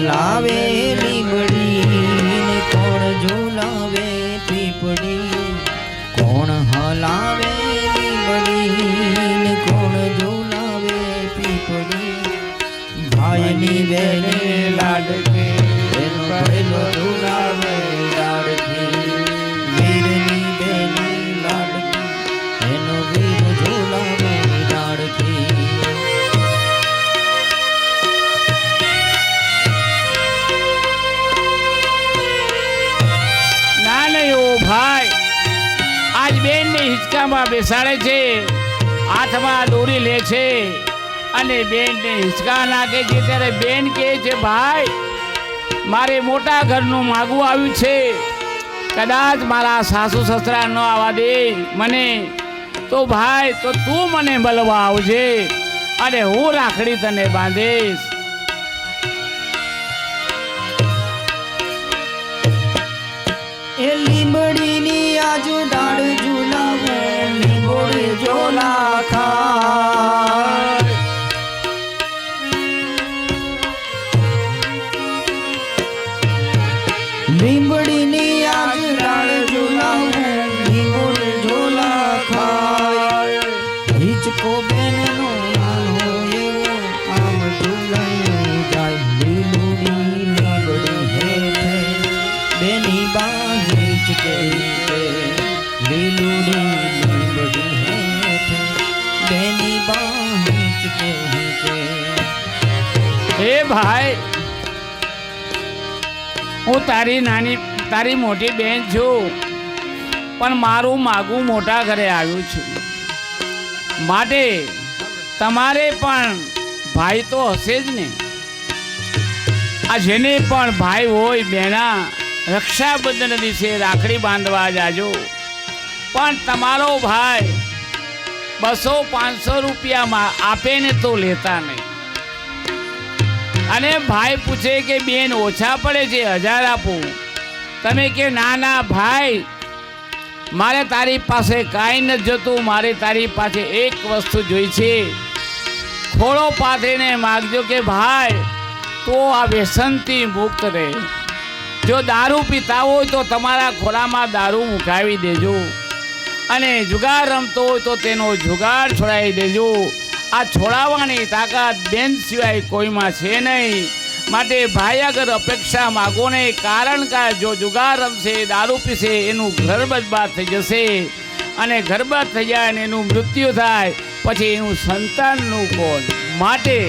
હલાવે લીમડી ને કોણ ઝુલાવે પીપળી કોણ હલાવે લીમડી ને કોણ ઝુલાવે પીપળી ભાઈની બેની લાડકે એનો પહેલો ઝુલાવે લાડકી વીરની બેની લાડકી એનો વીર ઝુલાવે લાડકી ભાઈ આજ બેન ને હિંચકામાં બેસાડે છે, હાથમાં દોરી લે છે અને બેન ને હિંચકા નાખે છે ત્યારે બેન કહે છે ભાઈ મારે મોટા ઘરનું માગવું આવ્યું છે, કદાચ મારા સાસુ સસરા ન આવવા દે મને તો ભાઈ તો તું મને મળવા આવજે અને હું રાખડી તને બાંધીશ. એ લીંબડીની આજુ ડાળ ઝુલાવે લીંબોડી ઝોલા ખાય લીંબડીની આજુ ડાળ ઝુલાવે લીંબોડી ઝોલા ખાય હિચકો બેનનો નાનો એવો આમ ઝુલાઈ જાય લીંબડી લીંબડી હેઠે બેની બા કે લીલુડી લીંબડી હેઠ બેની બાંચ કે હે ભાઈ હું તારી મોટી બેન છું પણ મારું માગું મોટા ઘરે આવ્યું છે માટે તમારે પણ ભાઈ તો હશે જ ને. આ જેને પણ ભાઈ હોય બેના રક્ષાબંધન દિવસે રાખડી બાંધવા જાજો પણ તમારો ભાઈ 200-500 રૂપિયામાં આપે ને તો લેતા નહીં અને ભાઈ પૂછે કે બેન ઓછા પડે છે 1000 આપું તમે કે ના ના ભાઈ મારે તારી પાસે કાંઈ નથી જોતું, મારે તારી પાસે એક વસ્તુ જોઈ છે, ખોળો પાથરીને માગજો કે ભાઈ તો આ વ્યસનથી મુક્ત રહે. જો દારૂ પીતા હોય તો તમારા ખોળામાં દારૂ મુકાવી દેજો અને જુગાર રમતો હોય તો તેનો જુગાર છોડાવી દેજો. આ છોડાવવાની તાકાત બેન સિવાય કોઈમાં છે નહીં. માટે ભાઈ આગળ અપેક્ષા માગો ને, કારણ કે જો જુગાર રમશે દારૂ પીશે એનું ઘર બરબાદ થઈ જશે અને ઘર બરબાદ થઈ જાય અને એનું મૃત્યુ થાય પછી એનું સંતાનનું કોણ. માટે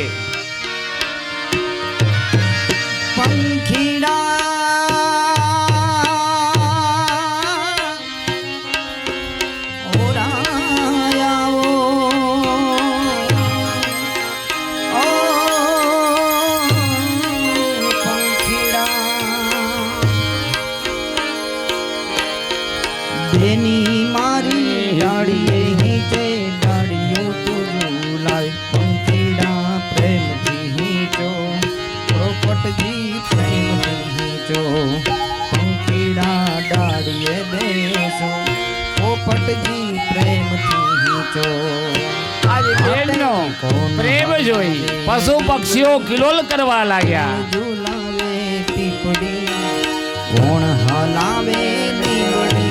પંખીડા બેની મારી ડાળીએ હિંચે ડાળીઓ તું ઝુલાય પંખીડા પ્રેમથી હિંચો પોપટજી પ્રેમથી હિંચો પંખીડા ડાળીએ બેસો પોપટજી પ્રેમથી હિંચો. આજે બેનનો પ્રેમ જોઈ પશુ પક્ષીઓ કિલોલ કરવા લાગ્યા. ઝુલાવે પીપળી કોણ હલાવે લીમડી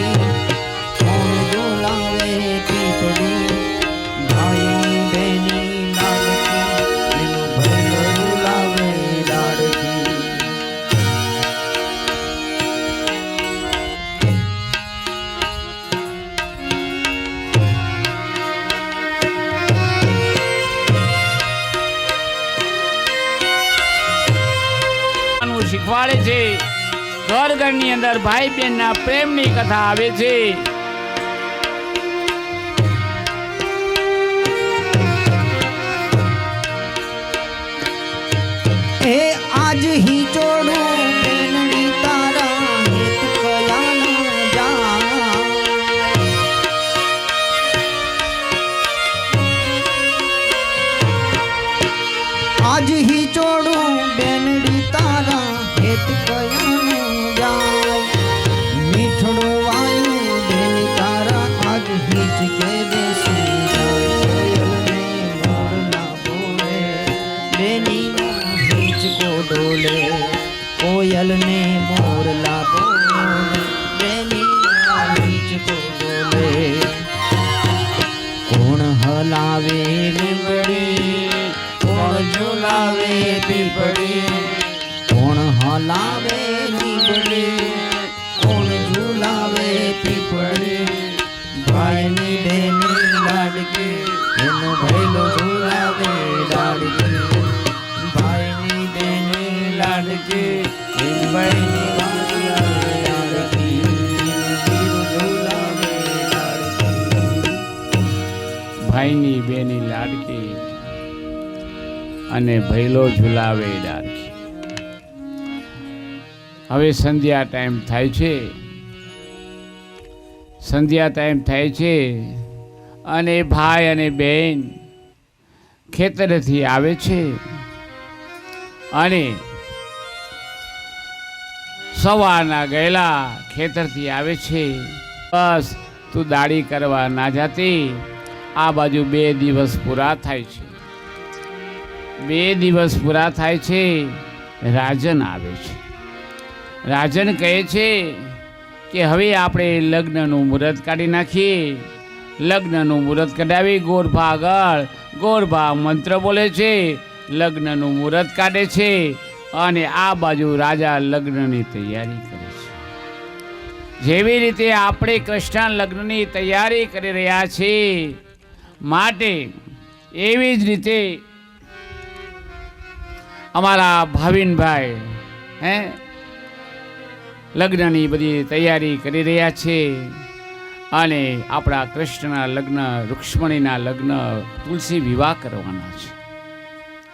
ભાઈની બેની લાડકી એનું ભૈલો ઝુલાવે લાડકી. શીખવાડે છે ઘર ઘરની અંદર ભાઈ બહેનના પ્રેમની કથા આવે છે. હે આજ હી ચોડું બેનડી તારા હેત કયા ન જા આજ હી ચોડું બેનડી તારા હેત કયા ન જાય મીઠડો વાયુ બેની તારા આજ હિંચ કે બેસી જાય મોર ના બોલે બેની को डोले પાયલ ને મોરલા બોલે બેની નીચકો બોલે કોણ હલાવે લીંબડી કોણ ઝુલાવે પીપળી કોણ હલાવે લીંબડી કોણ ઝુલાવે પીપળી ભાઈની બેની લાડકી એનો ભૈલો ઝુલાવે લાડકી ભાઈની બેની લાડકી એન ભાઈની વાંચિયા લાડકી એનો ઝુલાવે લાડકી ભાઈની બેની લાડકી અને ભૈલો ઝુલાવે ડાળખી. હવે સંધ્યા ટાઈમ થાય છે, સંધ્યા ટાઈમ થાય છે અને ભાઈ અને બહેન ખેતરેથી આવે છે અને સવારના ગયેલા ખેતરથી આવે છે. બસ તું દાઢી કરવા ના જાતી. આ બાજુ 2 દિવસ પૂરા થાય છે. 2 દિવસ પૂરા થાય છે. રાજન આવે છે. રાજન કહે છે કે હવે આપણે લગ્નનું મુહૂર્ત કાઢી નાખીએ. લગ્નનું મુહૂર્ત કઢાવી ગોરભા આગળ ગોરભા મંત્ર બોલે છે, લગ્નનું મુહૂર્ત કાઢે છે અને આ બાજુ રાજા લગ્નની તૈયારી કરે છે. જેવી રીતે આપણે કૃષ્ણ લગ્નની તૈયારી કરી રહ્યા છીએ, માટે એવી જ રીતે અમારા ભાવિનભાઈ લગ્નની બધી તૈયારી કરી રહ્યા છે અને આપણા કૃષ્ણના લગ્ન, રૂક્ષ્મણીના લગ્ન, તુલસી વિવાહ કરવાના છે.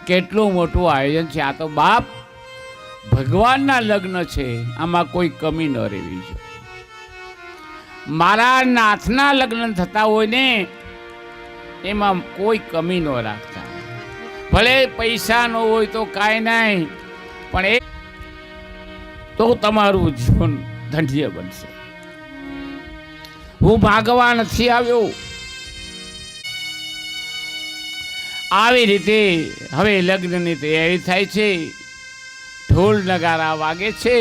કેટલું મોટું આયોજન છે! આ તો બાપ ભગવાનના લગ્ન છે, આમાં કોઈ કમી ન રહેવી જોઈએ. મારા નાથના લગ્ન થતા હોય ને એમાં કોઈ કમી ન રાખતા. ભલે પૈસા ન હોય તો કાંઈ નહીં, પણ એ તો તમારું જીવન ધન્ય બનશે. હું ભાગવા નથી આવ્યો. આવી રીતે હવે લગ્નની તૈયારી થાય છે. ઢોલ નગારા વાગે છે,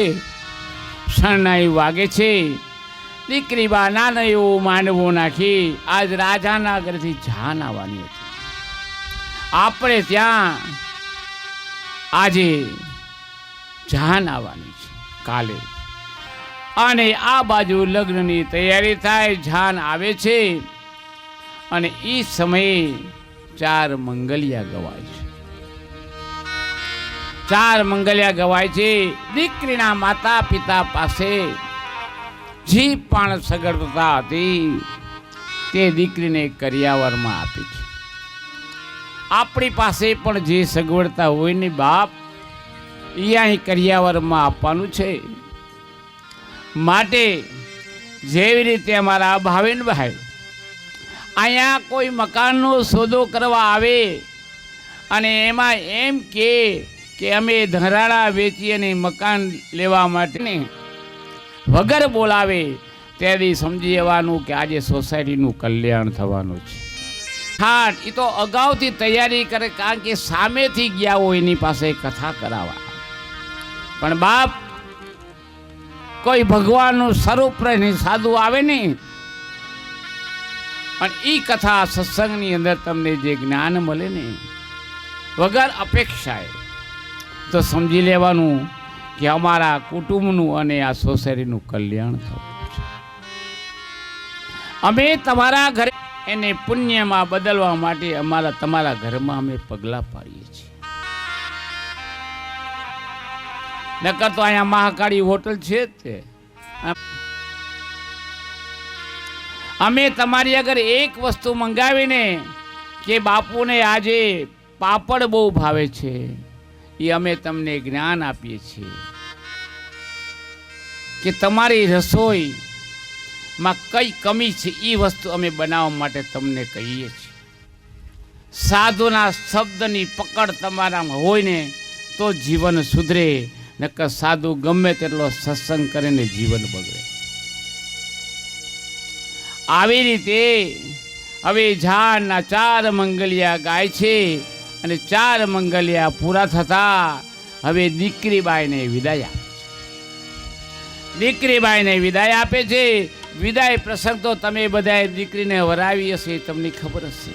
શરણાઈ વાગે છે. દીકરી બા નાનો એવો માંડવો નાખી આજ રાજાના ઘરેથી જાન આવવાની હતી. આપણે ત્યાં આજે જાન આવવાની છે કાલે, અને આ બાજુ લગ્નની તૈયારી થાય, જાન આવે છે અને એ સમયે 4 મંગલિયા ગવાય છે. 4 મંગલિયા ગવાય છે. દીકરીના માતા પિતા પાસે જે પણ સગવડતા હતી તે દીકરીને કરિયાવરમાં આપી છે. આપણી પાસે પણ જે સગવડતા હોય ને બાપ, એ અહીં કરિયાવરમાં આપવાનું છે. માટે જેવી રીતે અમારા ભાવિનભાઈ અહીંયા કોઈ મકાનનો સોદો કરવા આવે અને એમાં એમ કે અમે ધરાડા વેચી અને મકાન લેવા માટે ને વગર બોલાવે ત્યારે સમજી જવાનું કે આજે સોસાયટીનું કલ્યાણ થવાનું છે. હા, એ તો અગાઉથી તૈયારી કરે, કારણ કે સામેથી ગયા હોય એની પાસે કથા કરાવવા. પણ બાપ કોઈ ભગવાનનું સ્વરૂપ રહીને સાધુ આવે ને, અને એ કથા સત્સંગની અંદર તમને જે જ્ઞાન મળે ને વગર અપેક્ષાએ, તો સમજી લેવાનું કે અમારા કુટુંબનું અને આ સોસાયટીનું કલ્યાણ થયું છે. અમે તમારા ઘરે એને પુણ્યમાં બદલવા માટે તમારા ઘરમાં અમે પગલાં પાડીએ છીએ. નકર તો અહીંયા મહાકાળી હોટલ છે જ તે. અમે તમારી આગળ એક વસ્તુ મંગાવીને કે બાપુને આજે પાપડ બહુ ભાવે છે, એ અમે તમને જ્ઞાન આપીએ છીએ કે તમારી રસોઈમાં કઈ કમી છે, એ વસ્તુ અમે બનાવવા માટે તમને કહીએ છીએ. સાધુના શબ્દની પકડ તમારામાં હોય ને તો જીવન સુધરે, નકર સાધુ ગમે તેટલો સત્સંગ કરે ને જીવન બગડે. આવી રીતે હવે ઝાડના 4 મંગલિયા ગાય છે અને 4 મંગલિયા પૂરા થતા હવે દીકરી બાઈને વિદાય આપે છે. દીકરીબાઈને વિદાય આપે છે. વિદાય પ્રસંગ તો તમે બધાએ દીકરીને વરાવી હશે, તમને ખબર હશે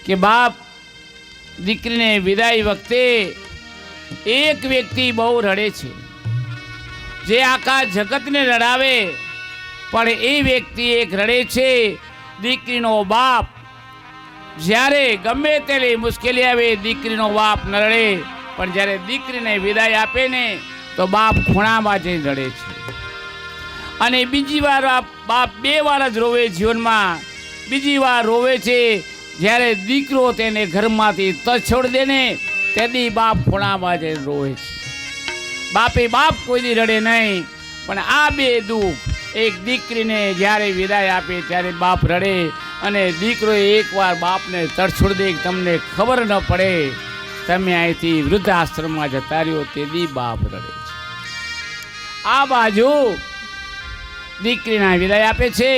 કે બાપ દીકરીને વિદાય વખતે એક વ્યક્તિ બહુ રડે છે, જે આખા જગતને રડાવે, પણ એ વ્યક્તિ એક રડે છે, દીકરીનો બાપ. જ્યારે ગમે તેટલી મુશ્કેલી આવે દીકરીનો બાપ ન રડે, પણ જ્યારે દીકરીને વિદાય આપે ને તો બાપ ખૂણામાં જઈને રડે છે. અને બીજી વાર બાપ 2 વાર જ રોવે જીવનમાં. બીજી વાર રોવે છે જ્યારે દીકરો તેને ઘરમાંથી તછોડ દે ને તેથી બાપ ખૂણામાં જઈને રોવે છે. બાપે બાપ કોઈ દી રડે નહીં, પણ આ 2 દુઃખ, એક દીકરીને જ્યારે વિદાય આપે ત્યારે બાપ રડે, અને દીકરો એકવાર બાપને તરછોડ દે, તમને ખબર ન પડે તમે અહીંથી વૃદ્ધાશ્રમમાં જતા રહ્યો તેથી બાપ રડે છે. આ બાજુ દીકરીના વિદાય આપે છે,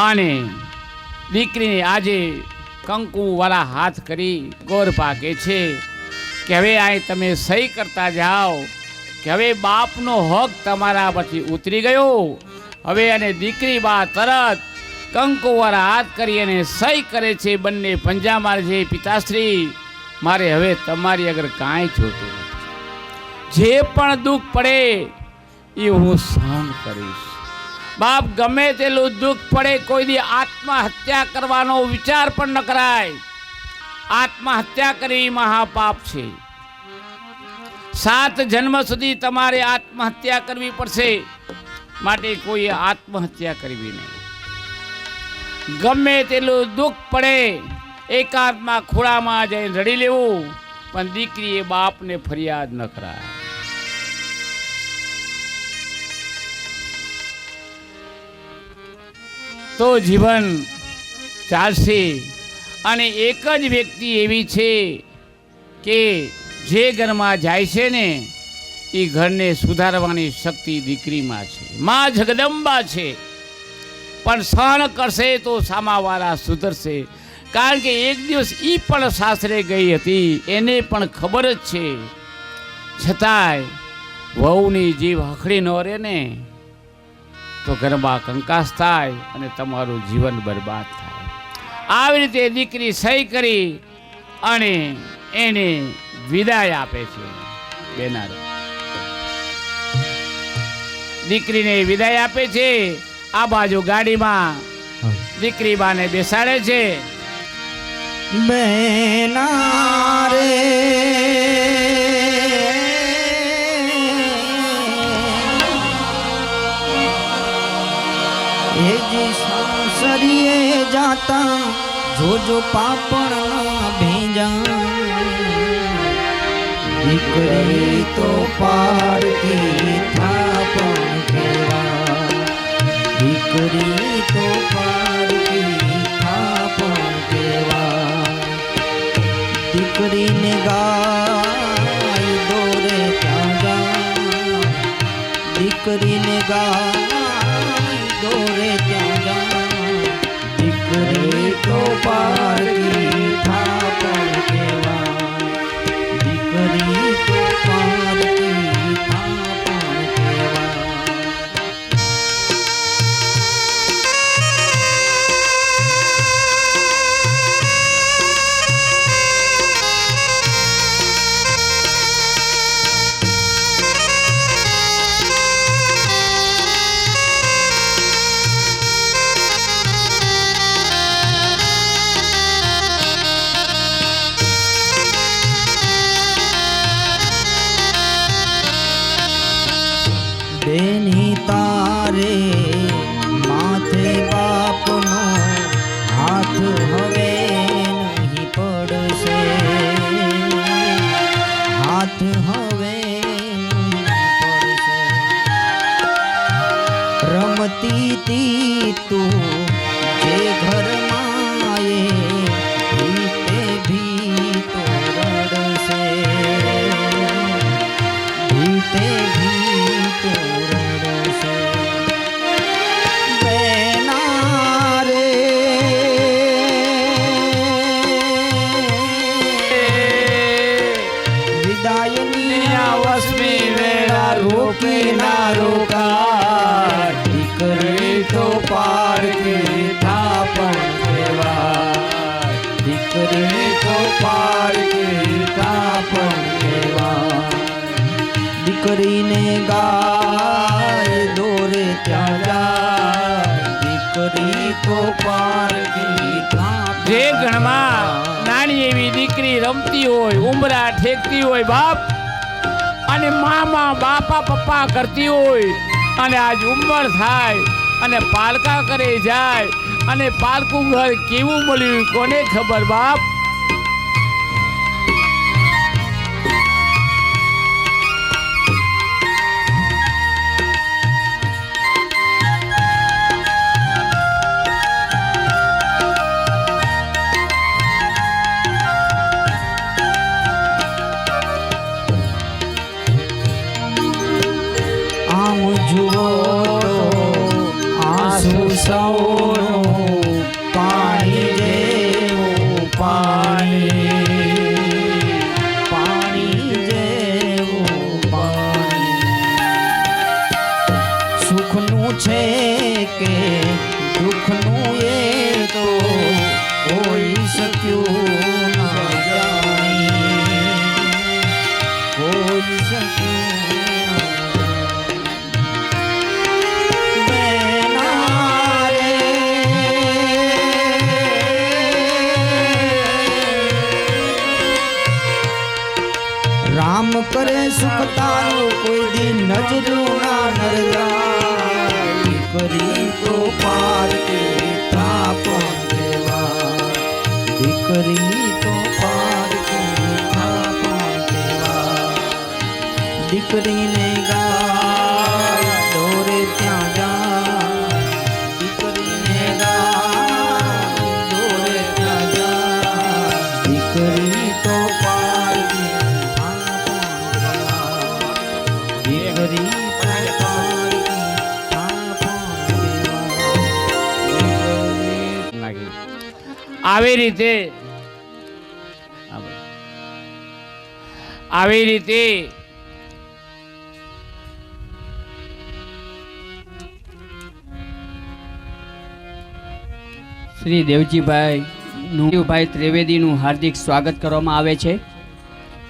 અને દીકરીને આજે કંકુવાળા હાથ કરી ગોર પાકે છે કે હવે અહીં તમે સહી કરતા જાઓ કે હવે બાપનો હક તમારા પછી ઉતરી ગયો. હવે અને દીકરી બા તરત કંકુવાળા હાથ કરી અને સહી કરે છે, બંને પંજા મારે છે. પિતાશ્રી, મારે હવે તમારી આગળ કાંઈ જોતું નથી. જે પણ દુઃખ પડે એ હું સહન કરીશ. બાપ ગમે તેટલું દુઃખ પડે, કોઈ દી આત્મહત્યા કરવાનો વિચાર પણ ન કરાય. આત્મહત્યા કરવી મહાપાપ છે. 7 જન્મ સુધી તમારે આત્મહત્યા કરવી પડશે, માટે કોઈ આત્મહત્યા કરવી નહીં. ગમે તેટલું દુઃખ પડે એકાંતમાં ખોળામાં જઈને રડી લેવું, પણ દીકરીએ બાપને ફરિયાદ ન કરાય. તો જીવન ચાલશે. અને એક જ વ્યક્તિ એવી છે કે જે ઘરમાં જાય છે ને એ ઘરને સુધારવાની શક્તિ દીકરીમાં છે. માં જગદંબા છે, પણ સહન કરશે તો સામાવાળા સુધરશે. કારણ કે એક દિવસ એ પણ સાસરે ગઈ હતી, એને પણ ખબર જ છે, છતાંય વહુની જીવ હખડી ન રહે ને તો ઘરમાં કંકાસ થાય અને તમારું જીવન બરબાદ થાય. આવી રીતે દીકરી સહી કરી અને એને વિદાય આપે છે. બેનાર દીકરીને વિદાય આપે છે. આ બાજુ ગાડીમાં દીકરી બાને બેસાડે છે. બેના રે એ જી સાસરીએ જાતા જોજો પાપણ ના ભેજા. દીકરી તો પારકી થાપણ કેવા, દીકરી તો પારકી થાપણ કેવા. દીકરીને ગાય દોરે ત્યાં જા, દીકરીને ગાય દોરે ત્યાં જા. દીકરી તો પારકી થાપણ કેવા, દીકરી તો પારકી થાપણ કેવા. રૂપી ના રોકા દીકરી તો પારકી થાપણ કેવા દીકરી તો પારકી થાપણ કેવા દીકરીને ગાય દોરે ત્યાં જાય દીકરી તો પારકી થાપણ જે ગણમાં નાની એવી દીકરી રમતી હોય ઉમરા ઠેકતી હોય બાપ અને મામા બાપા પપ્પા કરતી હોય અને આજ ઉંમર થાય અને પાલકા કરે જાય અને પાલકું ઘર કેવું મળ્યું કોને ખબર બાપ. જુઓ આંસુ સૌનું પાણી જેવું પાણી પાણી જેવું પાણી સુખનું છે કે દુઃખનું એ તો કોઈ શક્યું ના જાણી કોઈ શક્યું રામ કરે સુખ તારું કોઈ દિન નજરું ના નર જાય દીકરી તો પારકી થાપણ કેવા દીકરી તો પારકી થાપણ કેવા દીકરીને ગાય દોરે ત્યાં જાય દીકરીને ગાય દોરે ત્યાં જાય દીકરી તો પારકી આવી રીતે શ્રી દેવજીભાઈ ત્રિવેદીનું હાર્દિક સ્વાગત કરવામાં આવે છે.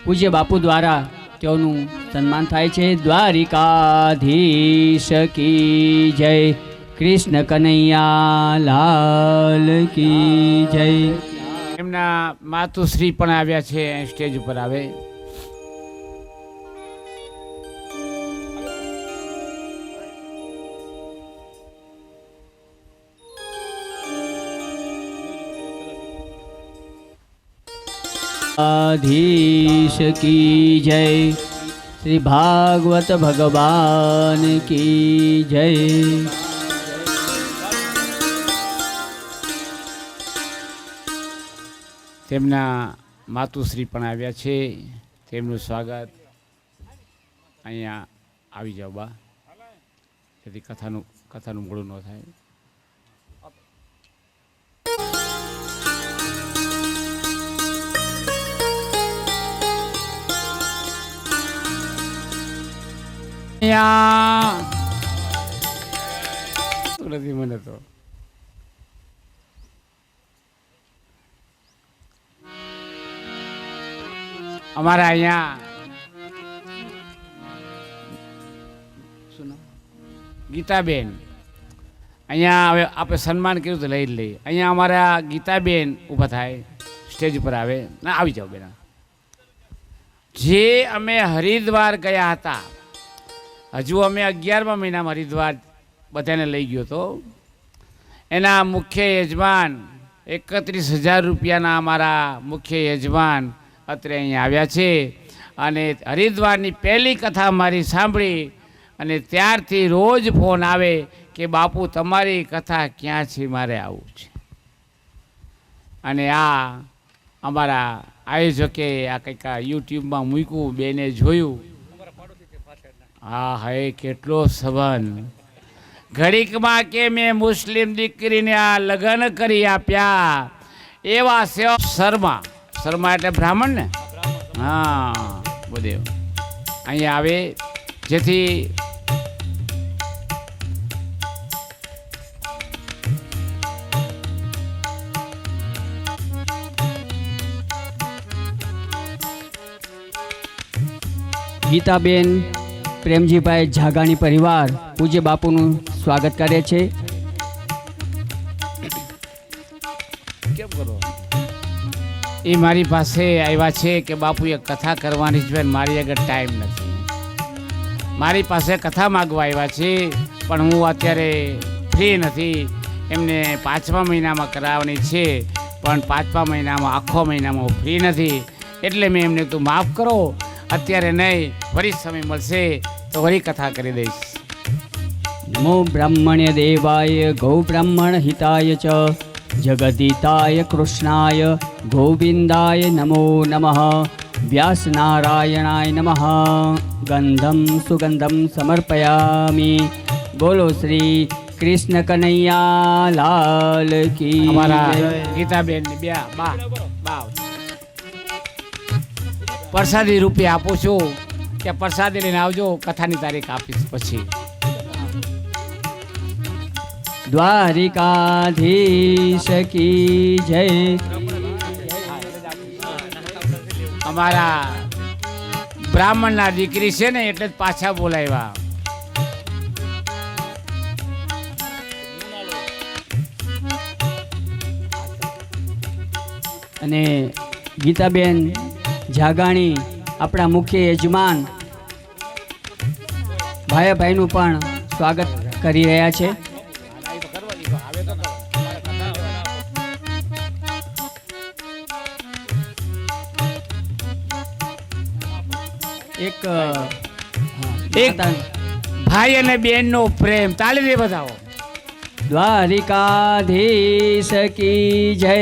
પૂજ્ય બાપુ દ્વારા તેઓનું સન્માન થાય છે. દ્વારિકાધીશ કી જય, કૃષ્ણ કનૈયા લાલ કી જય. એમના માતુશ્રી પણ આવ્યા છે, સ્ટેજ ઉપર આવે. આધીશ કી જય, શ્રી ભાગવત ભગવાન કી જય. તેમના માતુશ્રી પણ આવ્યા છે, તેમનું સ્વાગત. અહીંયા આવી જાઓ બા, જેથી કથાનું મોડું ન થાય. નથી મને તો અમારા અહીંયા ગીતાબેન, અહીંયા હવે આપણે સન્માન કર્યું તો લઈ જ લઈએ. અહીંયા અમારા ગીતાબેન ઊભા થાય, સ્ટેજ ઉપર આવે. ના આવી જાઓ બેના. જે અમે હરિદ્વાર ગયા હતા, હજુ અમે 11મા મહિનામાં હરિદ્વાર બધાને લઈ ગયો હતો. એના મુખ્ય યજમાન 31,000 રૂપિયાના અમારા મુખ્ય યજમાન અત્રે અહીંયા આવ્યા છે. અને હરિદ્વારની પહેલી કથા મારી સાંભળી અને ત્યારથી રોજ ફોન આવે કે બાપુ તમારી કથા ક્યાં છે, મારે આવવું છે. અને આ અમારા આયોજકે આ કંઈક યુટ્યુબમાં મૂક્યું, બેને જોયું. હા હે કેટલો સંબંધ. ઘડીકમાં કે મેં મુસ્લિમ દીકરીને આ લગ્ન કરી આપ્યા એવા સેવા. શર્મા એટલે બ્રાહ્મણ ને? હા બધે અહીંયા આવે જેથી ગીતાબેન પ્રેમજીભાઈ જાગાણી પરિવાર પૂજ્ય બાપુનું સ્વાગત કરે છે. કેમ કરો? એ મારી પાસે આવ્યા છે કે બાપુ એક કથા કરવાની છે, મારી આગળ ટાઈમ નથી. મારી પાસે કથા માગવા આવ્યા છે, પણ હું અત્યારે ફ્રી નથી. એમને 5મા મહિનામાં કરાવવાની છે, પણ 5મા મહિનામાં આખો મહિનામાં હું ફ્રી નથી. એટલે મેં એમને તું માફ કરો, અત્યારે નહીં, ફરી સમય મળશે તો ફરી કથા કરી દઈશ. નમો બ્રાહ્મણ્ય દેવાય ગૌ બ્રાહ્મણ હિતાય ચ જગદીતાય કૃષ્ણાય ગોવિંદાય નમો નમઃ. વ્યાસ નારાયણાય નમઃ. ગંધમ સુગંધમ સમર્પયામિ. બોલો શ્રી કૃષ્ણ કનૈયા લાલ કી અમારા જય. ગીતાબેન ની બા પ્રસાદી રૂપે આપું છું કે પ્રસાદી લઈને આવજો, કથાની તારીખ આપીશ પછી. દ્વારિકાધીશ કી જય. અમારા બ્રાહ્મણના દીકરી છે ને એટલે જ પાછા બોલાવ્યા. અને ગીતાબેન જાગાણી આપણા મુખ્ય યજમાન ભાઈનું પણ સ્વાગત કરી રહ્યા છે. એક ભાઈ અને બેન નો પ્રેમ તાળી બતાવો. દ્વારિકાધીશ કી જય.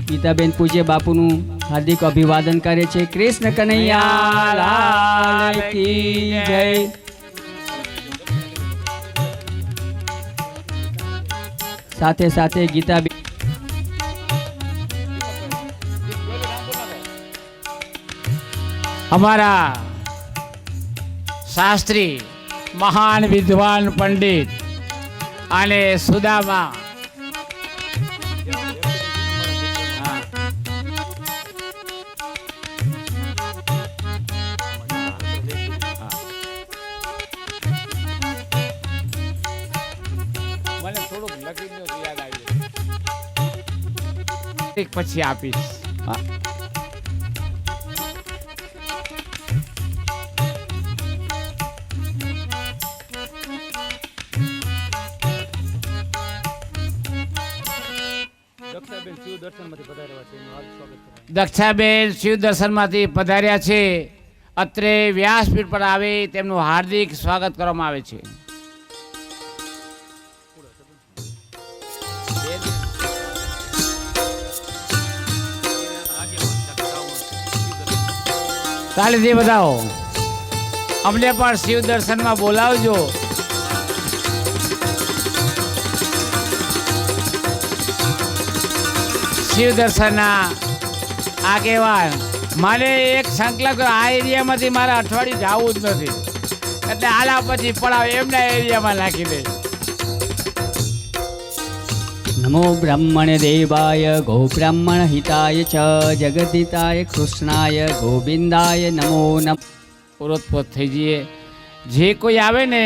ગીતાબેન પૂજ્ય બાપુનું હાર્દિક અભિવાદન કરે છે. કૃષ્ણ કનૈયા લાલ કી જય. સાથે સાથે ગીતાબેન અમારા શાસ્ત્રી મહાન વિદ્વાન પંડિત અને સુદામા મને થોડુંક લખી દો તો યાદ આવી જાય. પછી આપીશ. હા. દક્ષાબેન શિવ દર્શનમાંથી પધાર્યા છે. અત્રે વ્યાસપીઠ પર આવે તેમનું હાર્દિક સ્વાગત કરવામાં આવે છે. તાળીથી બતાવો. અમને પણ શિવ દર્શનમાં બોલાવજો. શિવ દર્શનના આગેવાન મારે એક સંકલ્પ, આ એરિયામાંથી મારે અઠવાડિયું જવું જ નથી, એટલે આલા પછી પડાવ એમના એરિયામાં નાખી દે. નમો બ્રાહ્મણ દેવાય ગૌ બ્રાહ્મણ હિતાય ચ જગદિતાય કૃષ્ણાય ગોવિંદાય નમો નમઃ. ઓરોતપોત થઈ જઈએ. જે કોઈ આવે ને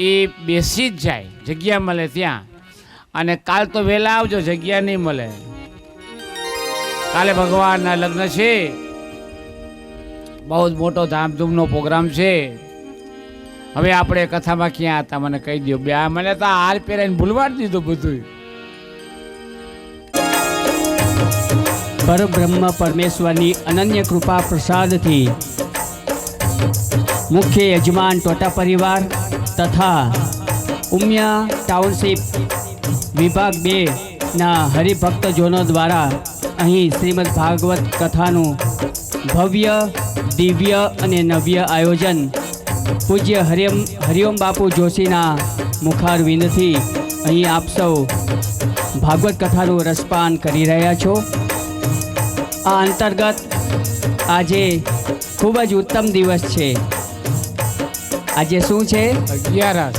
એ બેસી જ જાય, જગ્યા મળે ત્યાં. અને કાલ તો વહેલા આવજો, જગ્યા નહીં મળે. કાલે ભગવાનના લગ્ન છે, બહુ જ મોટો ધામધૂમનો પ્રોગ્રામ છે. હવે આપણે કથામાં ક્યાં હતા મને કહી દો. બે મને તો હાર પહેરાઈને ભૂલવા જ દીધું બધું. પરબ્રહ્મ પરમેશ્વરની અનન્ય કૃપા પ્રસાદથી મુખ્ય યજમાન ટોટા પરિવાર તથા ઉમિયા ટાઉનશીપ વિભાગ 2ના હરિભક્તજનો દ્વારા અહીં શ્રીમદ ભાગવત કથાનું ભવ્ય દિવ્ય અને નવ્ય આયોજન પૂજ્ય હરિઓમ બાપુ જોશીના મુખારવિંદથી અહીં આપ સૌ ભાગવત કથાનું રસપાન કરી રહ્યા છો. આ અંતર્ગત આજે ખૂબ જ ઉત્તમ દિવસ છે. આજે શું છે? 11.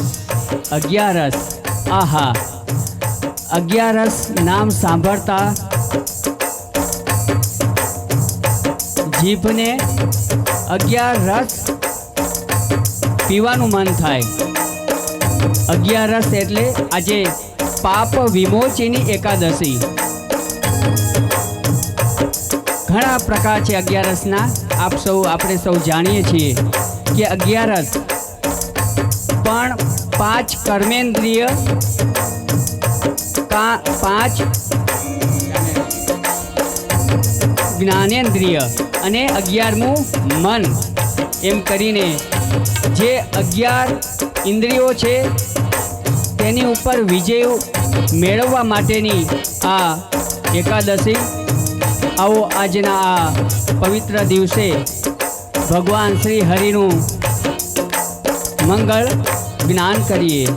11. આહા, 11 નામ સાંભળતા જીભને 11 રસ પીવાનું મન થાય. 11 એટલે આજે પાપ વિમોચીની એકાદશી. ઘણા પ્રકાર છે 11ના. આપણે સૌ જાણીએ છીએ કે 11 પણ 5 કર્મેન્દ્રિય, 5 જ્ઞાનેન્દ્રિય અને 11મું મન, એમ કરીને જે 11 ઇન્દ્રિયો છે તેની ઉપર વિજય મેળવવા માટેની આ એકાદશી. આવો આજના આ પવિત્ર દિવસે ભગવાન શ્રી હરિનું મંગળ જ્ઞાન કરીએ.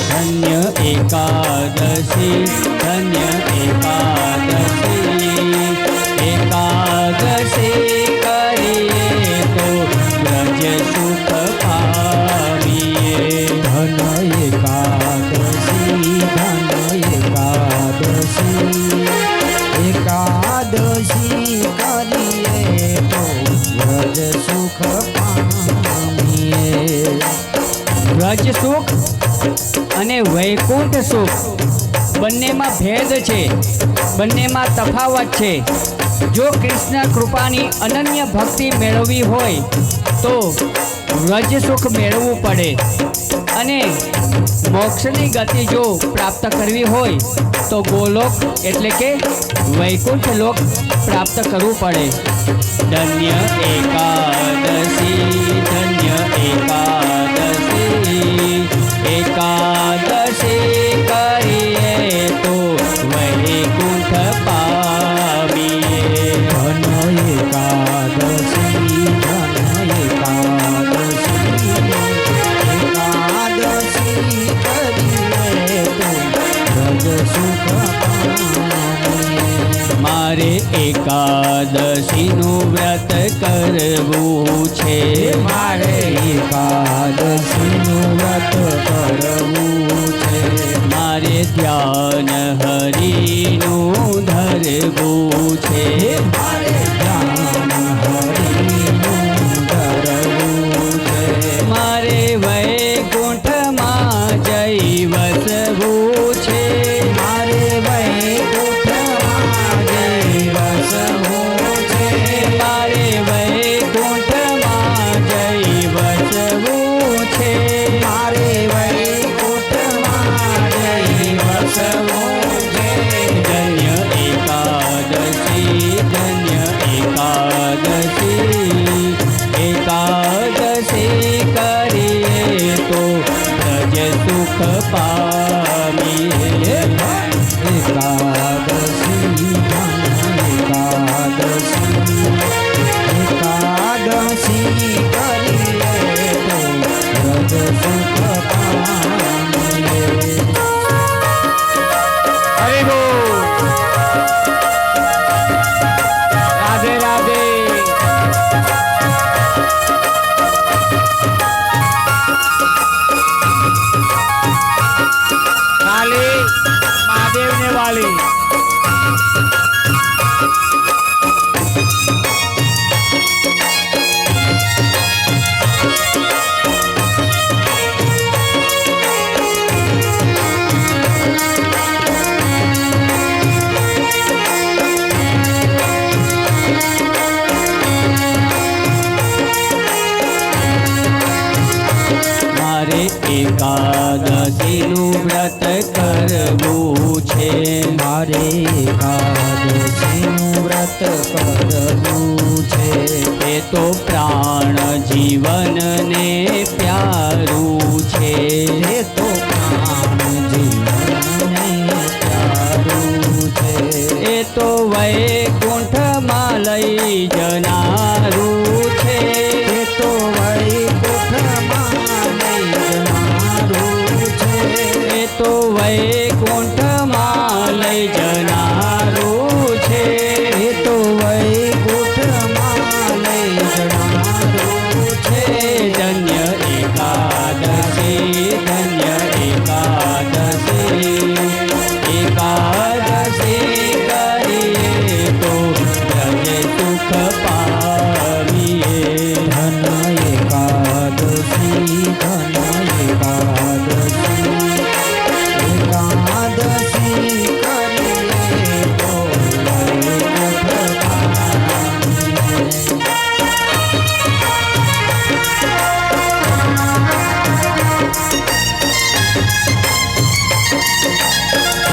ધન્ય એકાદશી, ધન્ય એકાદશી. એકાદશી કરીએ તો વ્રજ સુખ પામીએ. ધન એકાદશી, ધન એકાદશી. એકાદશી કરીએ તો વ્રજ સુખ પામીએ. વ્રજ સુખ અને વૈકુંઠ સુખ બંનેમાં ભેદ છે, બંનેમાં તફાવત છે. જો કૃષ્ણ કૃપાની અનન્ય ભક્તિ મેળવવી હોય તો વ્રજ સુખ મેળવવું પડે, અને મોક્ષની ગતિ જો પ્રાપ્ત કરવી હોય તો ગોલોક એટલે કે વૈકુંઠ લોક પ્રાપ્ત કરવું પડે. ધન્ય એકાદશી, ધન્ય એકાદશી. એકાદશી કરીએ તો વૈકુંઠ પામીએ. ધન એકાદશી, ધન એકાદશી. એકાદશી કરીએ તો વ્રજ સુખ પામીએ. મારે એકાદશીનું વ્રત કરવું છે. મારે એકાદશીનું વ્રત કરવું છે. મારે ધ્યાન હરિનું ધરવું છે. મારે ધ્યાન હરિનું ધરવું છે. મારે વૈકુંઠમાં જઈ વસવું છે. મારે વૈકુંઠમાં જઈ વસવું છે. મારે વૈકુંઠમાં જઈ વસવું છે. મારે વૈકુંઠમાં જઈ વસવું છે. ધન્ય એકાદશી, ધન્ય એકાદશી. એકાદશી કરીએ તો વ્રજ સુખ પામીએ. એકાદશી, એકાદશી. એકાદશી કરીએ તો વ્રજ સુખ પામીએ. હરિ બોલ. રાધે રાધે. કાલી મહાદેવને વાલી. એકાદશીનું વ્રત કરવું છે, મારે એકાદશીનું વ્રત કરવું છે. એ તો પ્રાણ જીવનને પ્યારું છે, એ તો પ્રાણ જીવનને પ્યારું છે. એ તો વૈકુંઠમાં લઈ જનારું છે, એ તો વૈકુંઠમાં લઈ જનારું છે. એ તો વૈકુંઠમાં લઈ જનારું છે. એ તો વૈકુંઠમાં લઈ જનારું છે. ધન્ય એકાદશી, ધન્ય એકાદશી. એકાદશી કરીએ તો પ્રજે સુખ પામીએ. ધન એકાદશી, ધન એકાદશી. એકાદશી કરીએ તો વૈકુંઠ પામીએ.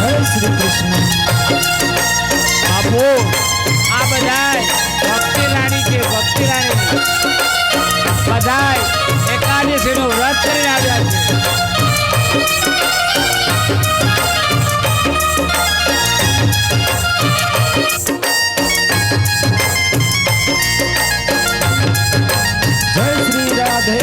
જય શ્રી કૃષ્ણ. બાપુ આ બધાય ભક્તિ રાણી છે, ભક્તિ રાણી બધાય એકાદશીનું વ્રત કરીને આવ્યા છે. જય શ્રી રાધે.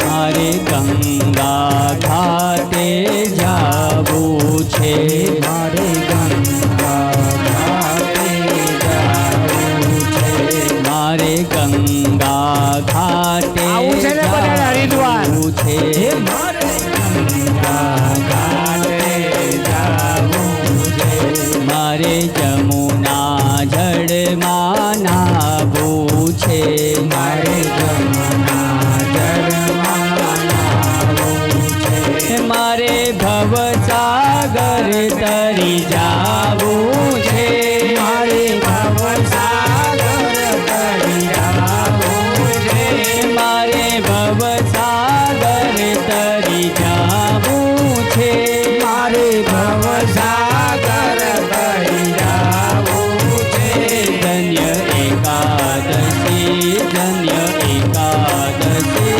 મારે ગંગા ઘાટે જાવું છે, મારે ગંગા ઘાટે જાવું છે. મારે ગંગા ઘાટે આવું છે ને બધાને હરિદ્વાર? જાવું છે. હે મારે ગંગા ઘાટે જાવું છે. મારે જમુના જળમાં નાહવું છે, મારે જમુના જળમાં નાહવું છે. મારે ભવસાગર તરી જાવું છે, મારે ભવસાગર તરી જાવું છે. મારે ભવસાગર તરી જાવું છે. મારે ભવસાગર તરી જાવું છે. ધન્ય એકાદશી, ધન્ય એકાદશી.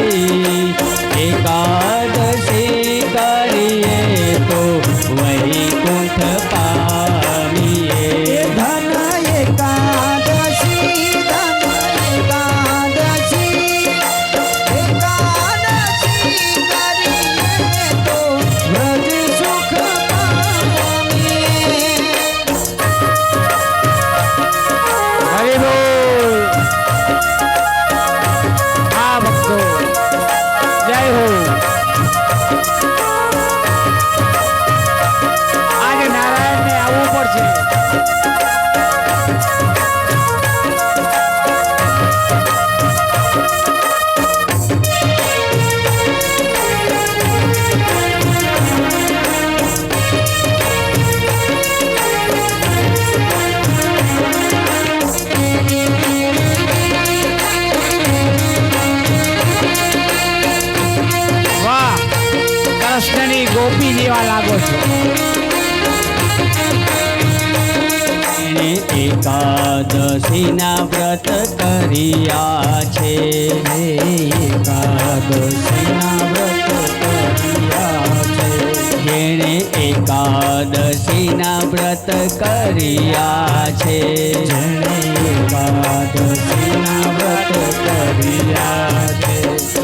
એકાદશી કરીએ તો વૈકુંઠ પામીએ. ધન એકાદશી, ધન એકાદશી. એકાદશી કરીએ તો વ્રજ સુખ પામીએ. હરિ બોલ. આ ભક્તો જય હો. આજે નારાયણને આવવું પડશે. વાહ, કૃષ્ણની ગોપી જેવા લાગો છો. એણે એકાદશીના વ્રત કર્યા છે, એકાદશીના વ્રત કર્યા છે. જેણે એકાદશીના વ્રત કર્યા છે, જેણે એકાદશીના વ્રત કર્યા છે.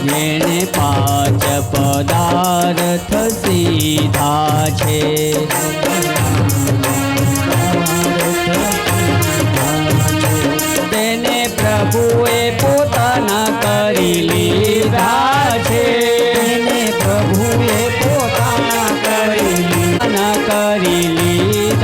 જેણે પાંચ પદાર્થ સીધા છે, તેને પ્રભુએ પોતાના કરી લીધા છે, તેને પ્રભુએ પોતાના કરી કરી લીધા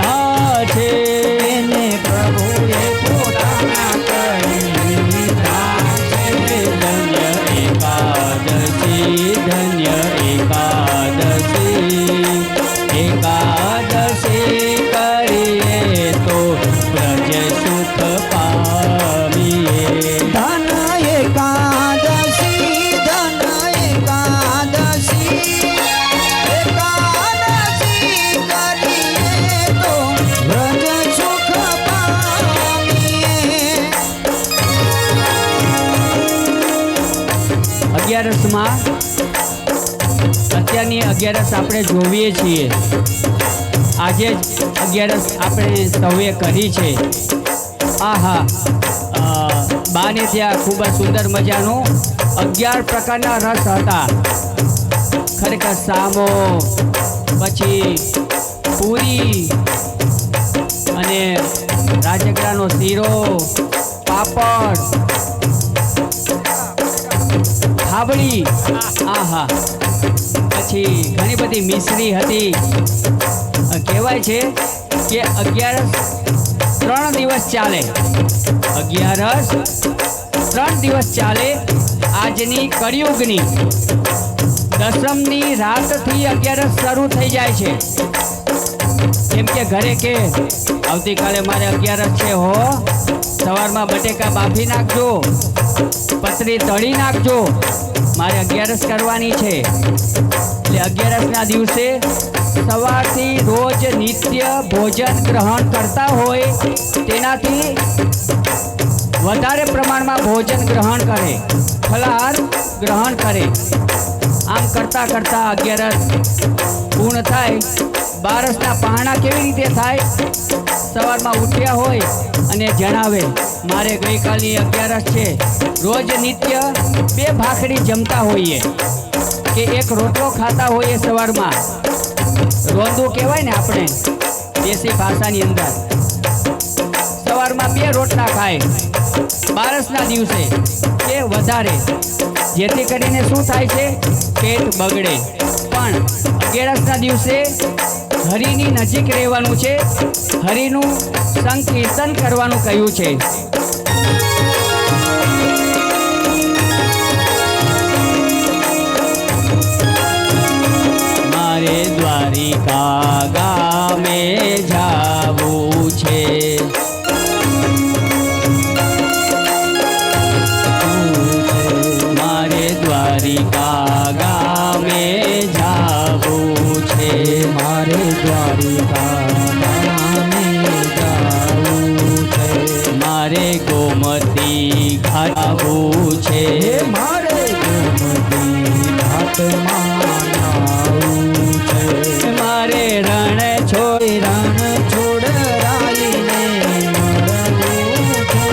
યુગમાં અત્યારની અગિયારસ આપણે જોઈએ છીએ. આજે જ અગિયારસ આપણે સૌએ કરી છે. આહા, બાને ત્યાં ખૂબ જ સુંદર મજાનું 11 પ્રકારના રસ હતા. ખરેખર સામો, પછી પૂરી અને રાજગરાનો શીરો, પાપડ, થાબડી, આહા, પછી ઘણી બધી મિશ્રી હતી. કહેવાય છે કે અગિયારસ 3 દિવસ ચાલે. અગિયારસ 3 દિવસ ચાલે. આજની કળિયુગની દસમની રાતથી અગિયારસ શરૂ થઈ જાય છે. કેમ કે ઘરે કે આવતીકાલે મારે અગિયારસ છે હો, સવારમાં બટેકા બાફી નાખજો, પતરી તળી નાખજો, મારે અગિયારસ કરવાની છે. એટલે અગિયારસના દિવસે સવારથી રોજ નિત્ય ભોજન ગ્રહણ કરતા હોય તેનાથી વધારે પ્રમાણમાં ભોજન ગ્રહણ કરે, ફલાહાર ગ્રહણ કરે. આમ કરતાં કરતાં અગિયારસ પૂર્ણ થાય. બારસના પહાણા કેવી રીતે થાય? સવારમાં ઉઠ્યા હોય અને જણાવે મારે ગઈકાલની અગિયારસ છે. રોજ નિત્ય 2 ભાખરી જમતા હોઈએ કે 1 રોટલો ખાતા હોઈએ. સવારમાં રોંદું કહેવાય ને આપણે દેશી ભાષાની અંદર. સવારમાં 2 રોટલા ખાય બારસના દિવસે કે વધારે, જેથી કરીને શું થાય છે? પેટ બગડે. પણ અગિયારસના દિવસે હરિની નજીક રહેવાનું છે, હરિનું સંકીર્તન કરવાનું કહ્યું છે. મારે દ્વારિકા ગામે જાવું છે, મારે દ્વારિકા ગામે જાવું છે, મારે દ્વારિકા ગામે જાવું છે, મારે ગોમતી ઘાટ આવવું છે, મારે ગોમતી ઘાટમાં નાવું છે, મારે રણ છોડ રાઈને મળવું છે.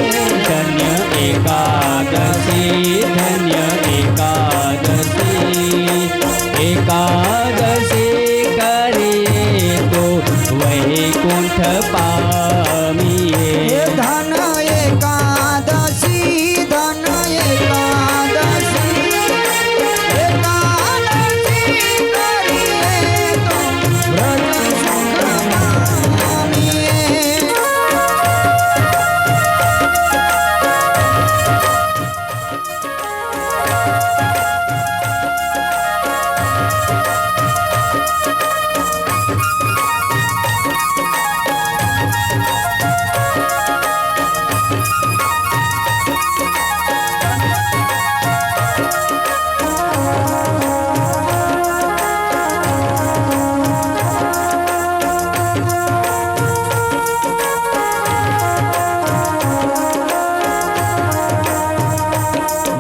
ધન્ય એકાદશી, ધન્ય એકાદશી, એકાદશી કરીએ તો વૈકુંઠ પામીએ. ધન એકાદશી, ધન એકાદશી, એકાદશી કરીએ તો વ્રત સુખ પામીએ.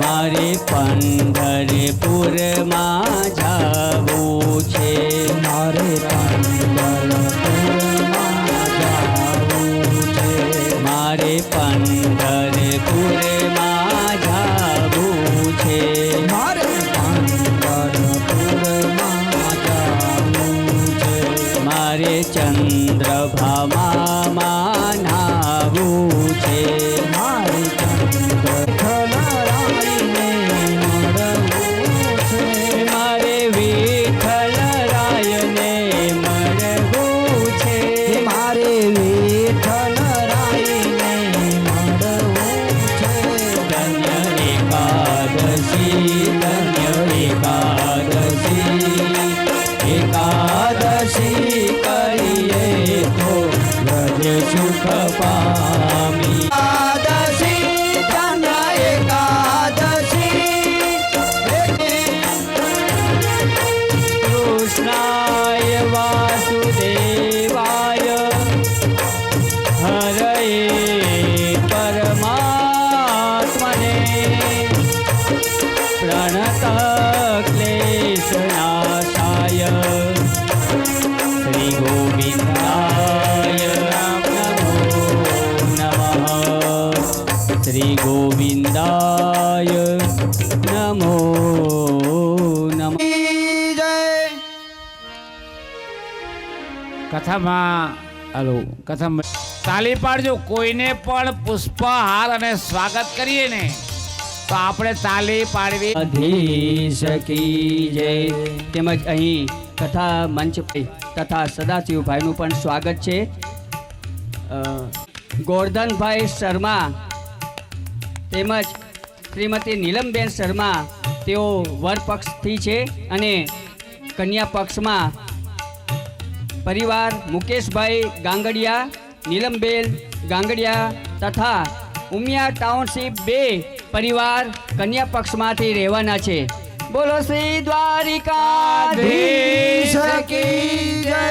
મારે પંઢરપુરમાં જાવું છે, મારે પંઢરપુરમાં જાવું છે, મારે પંઢરપુરમાં જાવું છે, મારે પંઢરપુરમાં જાવું છે, મારે ચંદ્રભામાં નાવું છે, મારે ચંદ્રખલરાઈને મળવું છે, મારે વિઠ્ઠલરાયને મળવું છે, મારે વિઠ્ઠલરાયને મળવું છે. ધન્ય એકાદશી, ધન્ય એકાદશી, એકાદશી કરીએ તો વ્રજ સુખ પામી. એકાદશી, ધન એકાદશી, કૃષ્ણાય વાસુદેવાય હરએ પરમાત્મને પ્રણત હરિ ગોવિંદાય નમો નમઃ. જય કથામાં હાલો કથામાં તાલી પાડજો. કોઈને પણ પુષ્પહાર અને સ્વાગત કરીએ ને તો આપણે તાલી પાડવી. અધીશ કી જય. તેમજ અહીં કથા મંચ તથા સદાશિવભાઈનું પણ સ્વાગત છે. ગોરધનભાઈ શર્મા તેમજ શ્રીમતી નીલમબેન શર્મા તેઓ વર પક્ષથી છે અને કન્યા પક્ષમાં પરિવાર મુકેશભાઈ ગાંગડિયા, નીલમબેન ગાંગડિયા તથા ઉમિયા ટાઉનશીપ 2 પરિવાર કન્યા પક્ષમાંથી રહેવાના છે. બોલો શ્રી દ્વારિકાધીશ કી જય.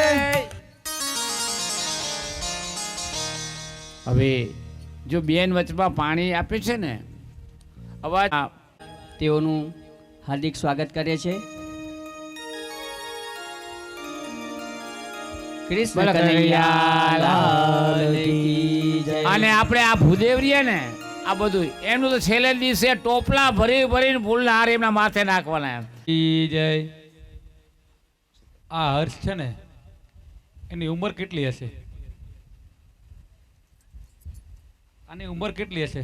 હવે જો બેન વચમાં પાણી આપે છે ને અવાજ તેઓનું હાર્દિક સ્વાગત કરે છે. કૃષ્ણ કનૈયા લાલ કી જય. અને આપણે આ ભૂદેવ રહીએ ને આ બધું એમનું તો છેલ્લે દિવસે ટોપલા ભરી ભરીને ફૂલના હાર એમના માથે નાખવાના. કી જય. આ હર્ષ છે ને એની ઉંમર કેટલી હશે? આની ઉંમર કેટલી હશે?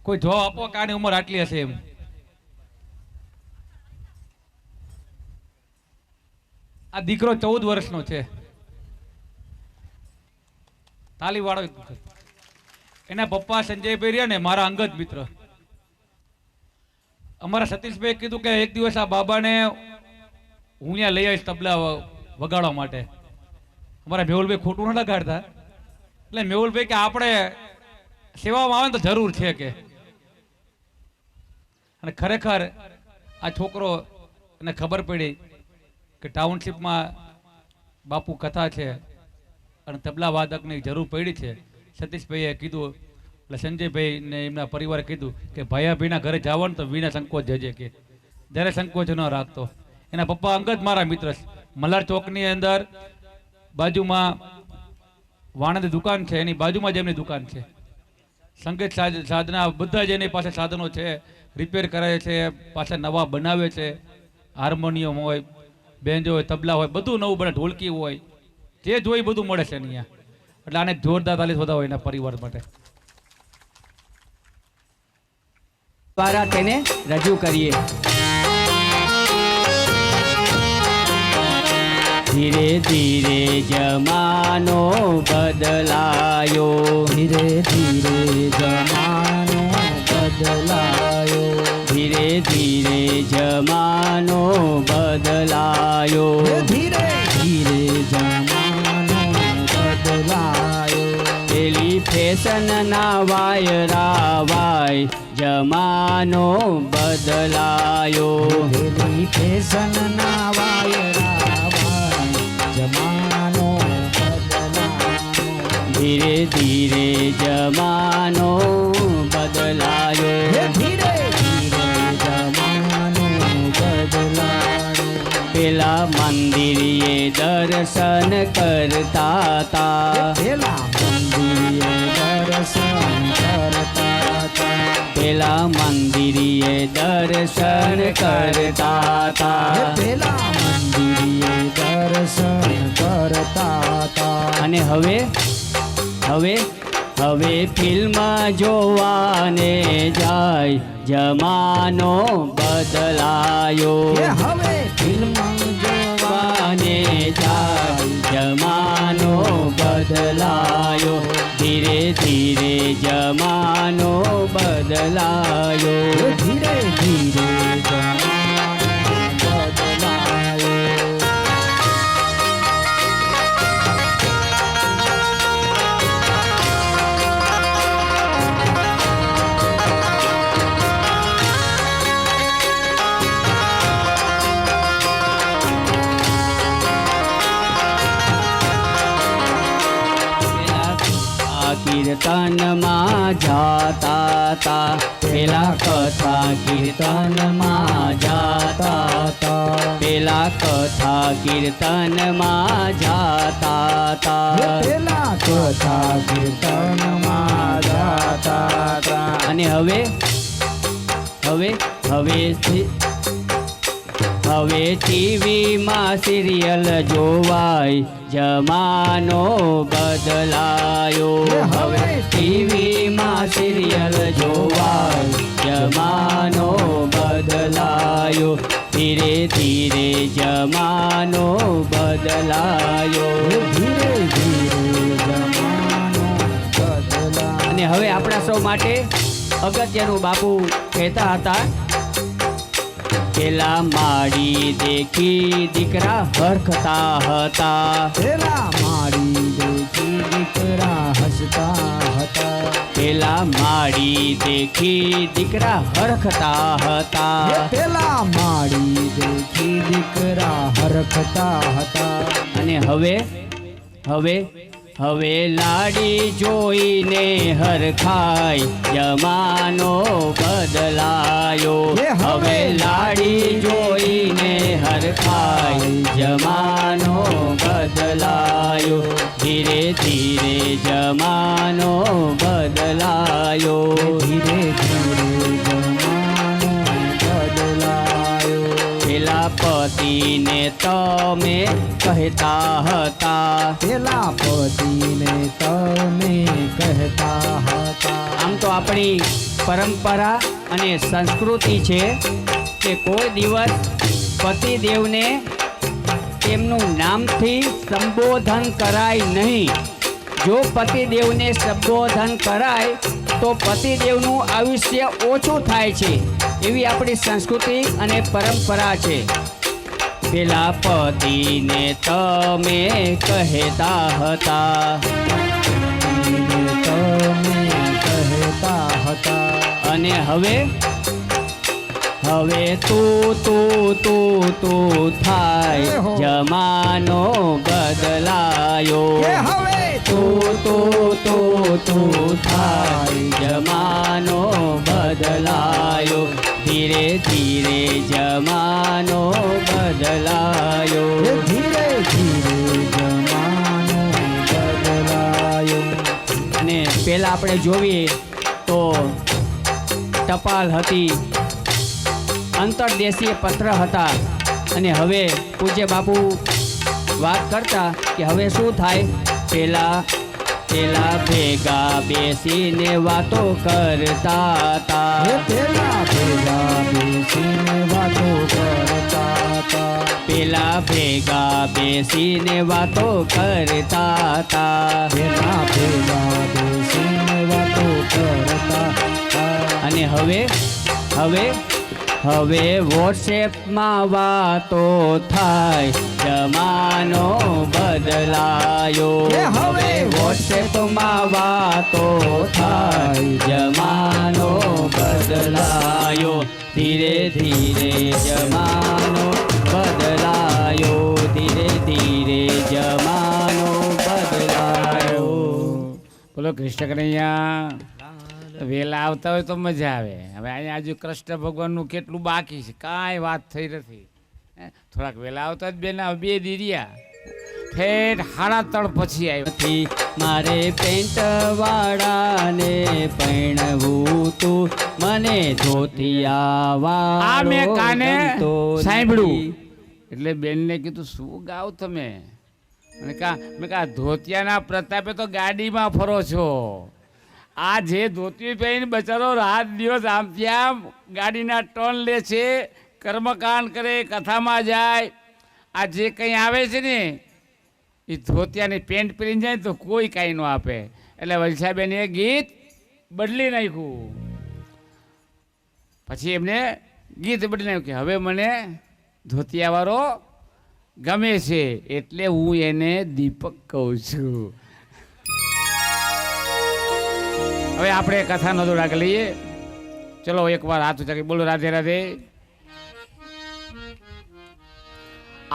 કોઈ જવાબ આપો કે આની ઉંમર આટલી હશે એમ. આ દીકરો 14 વર્ષનો છે. તાલી વાળો. એના પપ્પા સંજયભાઈ રહ્યા ને મારા અંગત મિત્ર. અમારા સતીશભાઈ કીધું કે એક દિવસ આ બાબાને હું ત્યાં લઈ આવીશ તબલા વગાડવા માટે. અમારા મેહુલભાઈ ખોટું ન લગાડતા એટલે મેહુલભાઈ કે આપણે સેવામાં આવે ને તો જરૂર છે કે. અને ખરેખર આ છોકરો એને ખબર પડી કે ટાઉનશીપમાં બાપુ કથા છે અને તબલા વાદકની જરૂર પડી છે. સતીશભાઈએ કીધું એટલે સંજયભાઈ ને એમના પરિવારે કીધું કે ભાઈના ઘરે જવાનું તો વિના સંકોચ જજે કે જ્યારે સંકોચ ન રાખતો. એના પપ્પા અંગત મારા મિત્ર છે. મલાર ચોકની અંદર બાજુમાં વાણંદ દુકાન છે, એની બાજુમાં જ એમની દુકાન છે. સંગીત સાધના બધા જ એની પાસે સાધનો છે, રિપેર કરે છે, પાછા નવા બનાવે છે. હાર્મોનિયમ હોય, બેન્જો હોય, તબલા હોય, બધું નવું બને, ઢોલકી હોય, જે જોઈ બધું મળે છે અહીંયા. એટલે આને જોરદાર તાલી બધા હોય એના પરિવાર માટે. દ્વારા તેને રજૂ કરીએ. ધીરે ધીરે જમાનો બદલાયો, ધીરે ધીરે જમાનો બદલાયો, ધીરે ધીરે જમાનો બદલાયો, ધીરે ધીરે જમાનો બદલાયો. પેલી ફેશનના વાયરા વાય જમાનો બદલાયો, પેલી ફેશનના વાયરા વાય જમાનો બદલાયો, ધીરે ધીરે જમાનો બદલાયો, ધીરે ધીરે જમાનો બદલાયો. પેલા મંદિરે દર્શન કરતા તા, પેલા મંદિરે દર્શન કરતા હતા, પેલા મંદિરે દર્શન કરતા તા, પેલા મંદિરે દર્શન કરતા હતા. અને હવે હવે હવે ફિલ્મ જોવાને જાય જમાનો બદલાયો, કે હવે ફિલ્મ જોવાને જોવાને જાય જમાનો બદલાયો, ધીરે ધીરે જમાનો બદલાયો, ધીરે ધીરે જમાનો બદલાયો. કીર્તનમાં જાતા તા, પેલા કથા કીર્તનમાં જાતા તા, પેલા કથા કીર્તનમાં જાતા તા, પેલા કથા કીર્તનમાં અને હવે ટીવીમાં સિરિયલ જોવાય, જમાનો બદલાયો. હવે ટીવીમાં સિરિયલ જોવાય, જમાનો બદલાયો. ધીરે ધીરે જમાનો બદલાયો. ધીરે ધીરે જમાનો બદલાયો. અને હવે આપણા સૌ માટે અગત્યનું બાપુ કહેતા હતા, પેલા માડી દેખી દીકરા હરખતા હતા. પેલા માડી દેખી દીકરા હસતા હતા. પેલા માડી દેખી દીકરા હરખતા હતા. પેલા માડી દેખી દીકરા હરખતા હતા. અને હવે લાડી જોઈને હરખાય, જમાનો બદલાયો. હવે લાડી જોઈને હરખાય, જમાનો બદલાયો. ધીરે ધીરે જમાનો બદલાયો. ધીરે ધીરે જમાનો બદલાયો. પેલા પતિને તમે કહેતા હતા. પેલા પતિને તમે કહેતા હતા. આમ તો આપણી પરંપરા અને સંસ્કૃતિ છે કે કોઈ દિવસ પતિદેવને તેમનું નામથી સંબોધન કરાય નહીં. જો પતિદેવને સંબોધન કરાય તો પતિદેવનું આયુષ્ય ઓછું થાય છે, એવી આપણી સંસ્કૃતિ અને પરંપરા છે. પેલા પતિને તમે કહેતા હતા. તમે કહેતા હતા. અને હવે તું થાય, જમાનો બદલાયો. હવે તું થાય, જમાનો બદલાયો. ધીરે ધીરે જમાનો બદલાયો. ધીરે ધીરે જમાનો બદલાયો. અને પહેલા આપણે જોઈએ તો ટપાલ હતી, અંતરદેશીય પત્ર હતા. અને હવે પૂજ્ય બાપુ વાત કરતા કે હવે શું થાય, પેલા ભેગા બેસીને વાતો કરતા હતા. પેલા ભેગા બેસીને વાતો કરતા હતા. પેલા ભેગા બેસીને વાતો કરતા હતા. પેલા ભેગા બેસીને વાતો કરતા હતા. અને હવે વોટ્સએપમાં વાતો થાય, જમાનો બદલાયો. હવે વોટ્સએપમાં વાતો થાય, જમાનો બદલાયો. ધીરે ધીરે જમાનો બદલાયો. ધીરે ધીરે જમાનો બદલાયો. બોલો કૃષ્ણ કનૈયા. વેલા આવતા હોય તો મજા આવે. હવે અહીંયા આજુ કૃષ્ણ ભગવાનનું કેટલું બાકી છે, કાંઈ વાત થઈ નથી. થોડાક વેલા આવતા જ બેન 2 દીરિયા ઠેઠ 3:30 પછી આવ્યો. મારે પેન્ટ વાળાને પૈણવું તું, મને ધોતિયા આ મેં વાળો કાને ગમતો સાંભળ્યું નથી. એટલે બેનને કીધું શું ગાવ તમે? મેં કહા ધોતિયાના પ્રતાપે તો ગાડીમાં ફરો છો. આ જે ધોતી પહેરીને બચારો રાત દિવસ આમ ત્યાં ગાડીના ટર્ન લે છે, કર્મકાંડ કરે, કથામાં જાય. આ જે કંઈ આવે છે ને એ ધોતિયાની પેન્ટ પહેરીને જાય તો કોઈ કાંઈ ન આપે. એટલે વલસાબેને એ ગીત બદલી નાખ્યું. પછી એમને ગીત બદલી નાખ્યું કે હવે મને ધોતિયાવાળો ગમે છે એટલે હું એને દીપક કહું છું. હવે આપણે કથાનો દોર આગળ લઈએ. ચલો એકવાર હાથ ઊંચા બોલો રાધે રાધે.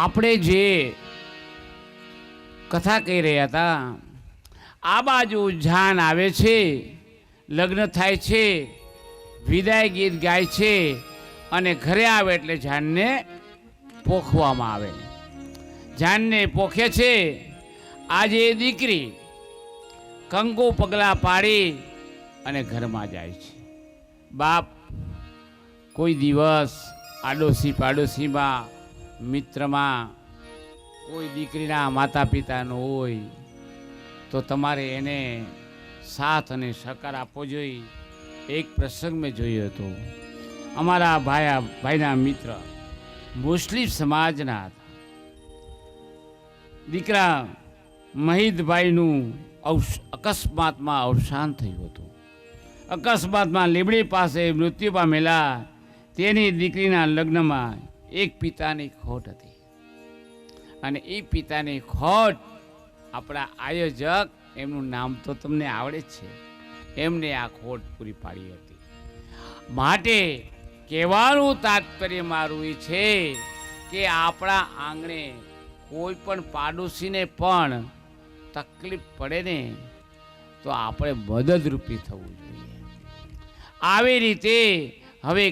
આપણે જે કથા કહી રહ્યા હતા, આ બાજુ જાન આવે છે, લગ્ન થાય છે, વિદાય ગીત ગાય છે અને ઘરે આવે એટલે જાનને પોખવામાં આવે. જાનને પોખે છે. આજે દીકરી કંકુ પગલાં પાડી અને ઘરમાં જાય છે. બાપ કોઈ દિવસ આડોશી પાડોશીમાં મિત્રમાં કોઈ દીકરીના માતા પિતાનો હોય તો તમારે એને સાથ અને સહકાર આપવો જોઈએ. એક પ્રસંગ મેં જોયો હતો. અમારા ભાઈના મિત્ર મુસ્લિમ સમાજના હતા. દીકરા મહિદભાઈનું અકસ્માતમાં અવસાન થયું હતું. અકસ્માતમાં લીમડી પાસે મૃત્યુ પામેલા તેની દીકરીના લગ્નમાં એક પિતાની ખોટ હતી અને એ પિતાની ખોટ આપણા આયોજક, એમનું નામ તો તમને આવડે જ છે, એમને આ ખોટ પૂરી પાડી હતી. માટે કહેવાનું તાત્પર્ય મારું એ છે કે આપણા આંગણે કોઈ પણ પાડોશીને પણ તકલીફ પડે ને તો આપણે મદદરૂપી થવું જોઈએ. આવી રીતે હવે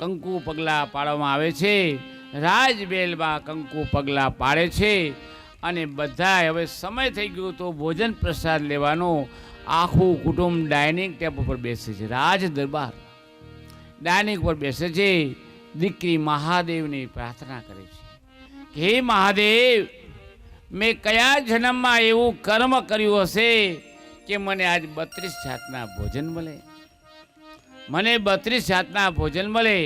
કંકુ પગલાં પાડવામાં આવે છે. રાજબેલમાં કંકુ પગલાં પાડે છે અને બધાય હવે સમય થઈ ગયો તો ભોજન પ્રસાદ લેવાનો. આખું કુટુંબ ડાઇનિંગ ટેબલ પર બેસે છે. રાજ દરબાર ડાઇનિંગ પર બેસે છે. દીકરી મહાદેવની પ્રાર્થના કરે છે કે હે મહાદેવ, મેં કયા જન્મમાં એવું કર્મ કર્યું હશે કે મને આજ 32 જાતના ભોજન મળે, મને 32 જાતના ભોજન મળે.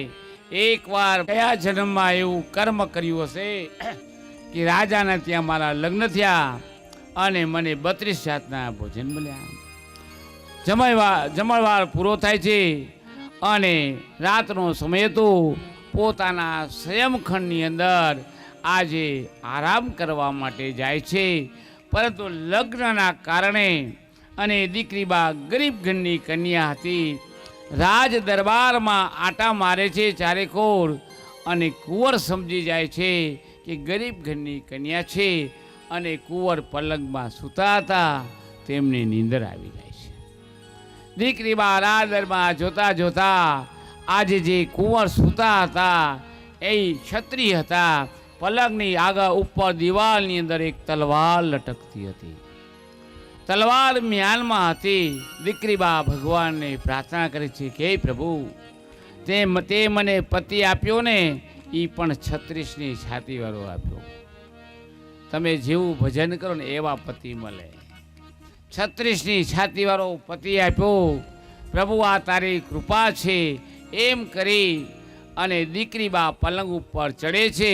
એકવાર કયા જન્મમાં એવું કર્મ કર્યું હશે કે રાજાના ત્યાં મારા લગ્ન થયા અને મને 32 જાતના ભોજન મળ્યા. જમણવાર પૂરો થાય છે અને રાતનો સમય હતો. પોતાના શયનખંડની અંદર આજે આરામ કરવા માટે જાય છે. પરંતુ લગ્નના કારણે અને દીકરી બા ગરીબ ઘરની કન્યા હતી. રાજ દરબારમાં આટા મારે છે ચારેકોર અને કુંવર સમજી જાય છે કે ગરીબ ઘરની કન્યા છે અને કુંવર પલંગમાં સૂતા હતા. તેમને નીંદર આવી જાય છે. દીકરી બા રાજ દરબારમાં જોતા જોતા આજે જે કુંવર સૂતા હતા એ ક્ષત્રિય હતા. પલંગની આગળ ઉપર દિવાલની અંદર એક તલવાર લટકતી હતી. તલવાર મ્યાનમાં હતી. દીકરી બા ભગવાનને પ્રાર્થના કરે છે કે હે પ્રભુ, તે મને પતિ આપ્યો ને એ પણ 36ની છાતીવાળો આપ્યો. તમે જેવું ભજન કરો ને એવા પતિ મળે. 36ની છાતીવાળો પતિ આપ્યો. પ્રભુ આ તારી કૃપા છે એમ કરી અને દીકરી બા પલંગ ઉપર ચડે છે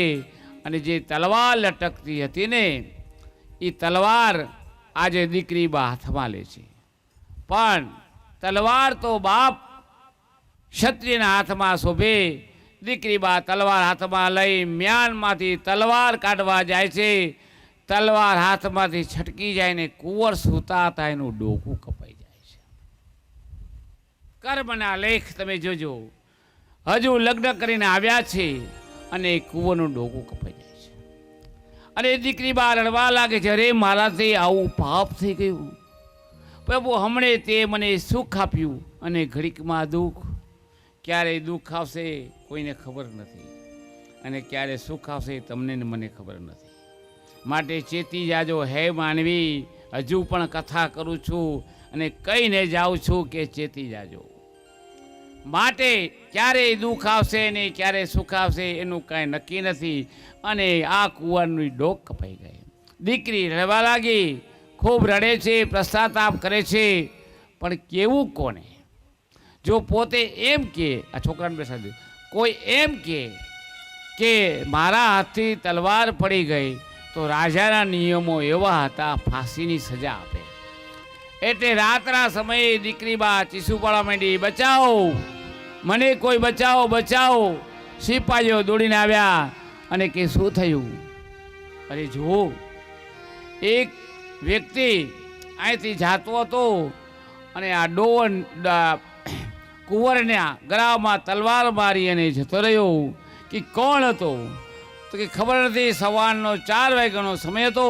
અને જે તલવાર લટકતી હતી ને એ તલવાર આજે દીકરી બા હાથમાં લે છે. પણ તલવાર તો બાપ ક્ષત્રિયના હાથમાં શોભે. દીકરી બા તલવાર હાથમાં લઈ મ્યાનમાંથી તલવાર કાઢવા જાય છે. તલવાર હાથમાંથી છટકી જાય ને કુંવર સૂતા હતા એનું ડોકું કપાઈ જાય છે. કર્મના લેખ તમે જોજો. હજુ લગ્ન કરીને આવ્યા છે અને કુંવરનું ડોકું કપાઈ જાય છે અને દીકરી બા રડવા લાગે છે. અરે મારાથી આવું પાપ થઈ ગયું. પ્રભુ હમણે તે મને સુખ આપ્યું અને ઘડીકમાં દુઃખ. ક્યારે દુઃખ આવશે કોઈને ખબર નથી અને ક્યારે સુખ આવશે તમને ને મને ખબર નથી. માટે ચેતી જાજો હે માનવી. હજુ પણ કથા કરું છું અને કહીને જાઉં છું કે ચેતી જાજો. માટે ક્યારે દુઃખ આવશે ને ક્યારે સુખ આવશે એનું કાંઈ નક્કી નથી. અને આ કુંવરની ડોક કપાઈ ગઈ. દીકરી રડવા લાગી. ખૂબ રડે છે, પશ્ચાતાપ કરે છે. પણ કેવું કોને? જો પોતે એમ કે, આ છોકરાને બેસાડી દે, કોઈ એમ કે મારા હાથથી તલવાર પડી ગઈ તો રાજાના નિયમો એવા હતા ફાંસીની સજા આપે. એટલે રાતના સમયે દીકરી બા ચીસુ પાડવા માંડી, બચાવો મને, કોઈ બચાવો બચાવો. સિપાહીઓ દોડીને આવ્યા અને કે શું થયું? અરે જુઓ, એક વ્યક્તિ અહીંથી જાતો હતો અને આ ડોવન કુંવરના ગળામાં તલવાર મારી અને જતો રહ્યો. કે કોણ હતો? તો કે ખબર નથી. સવારનો 4 વાગ્યાનો સમય હતો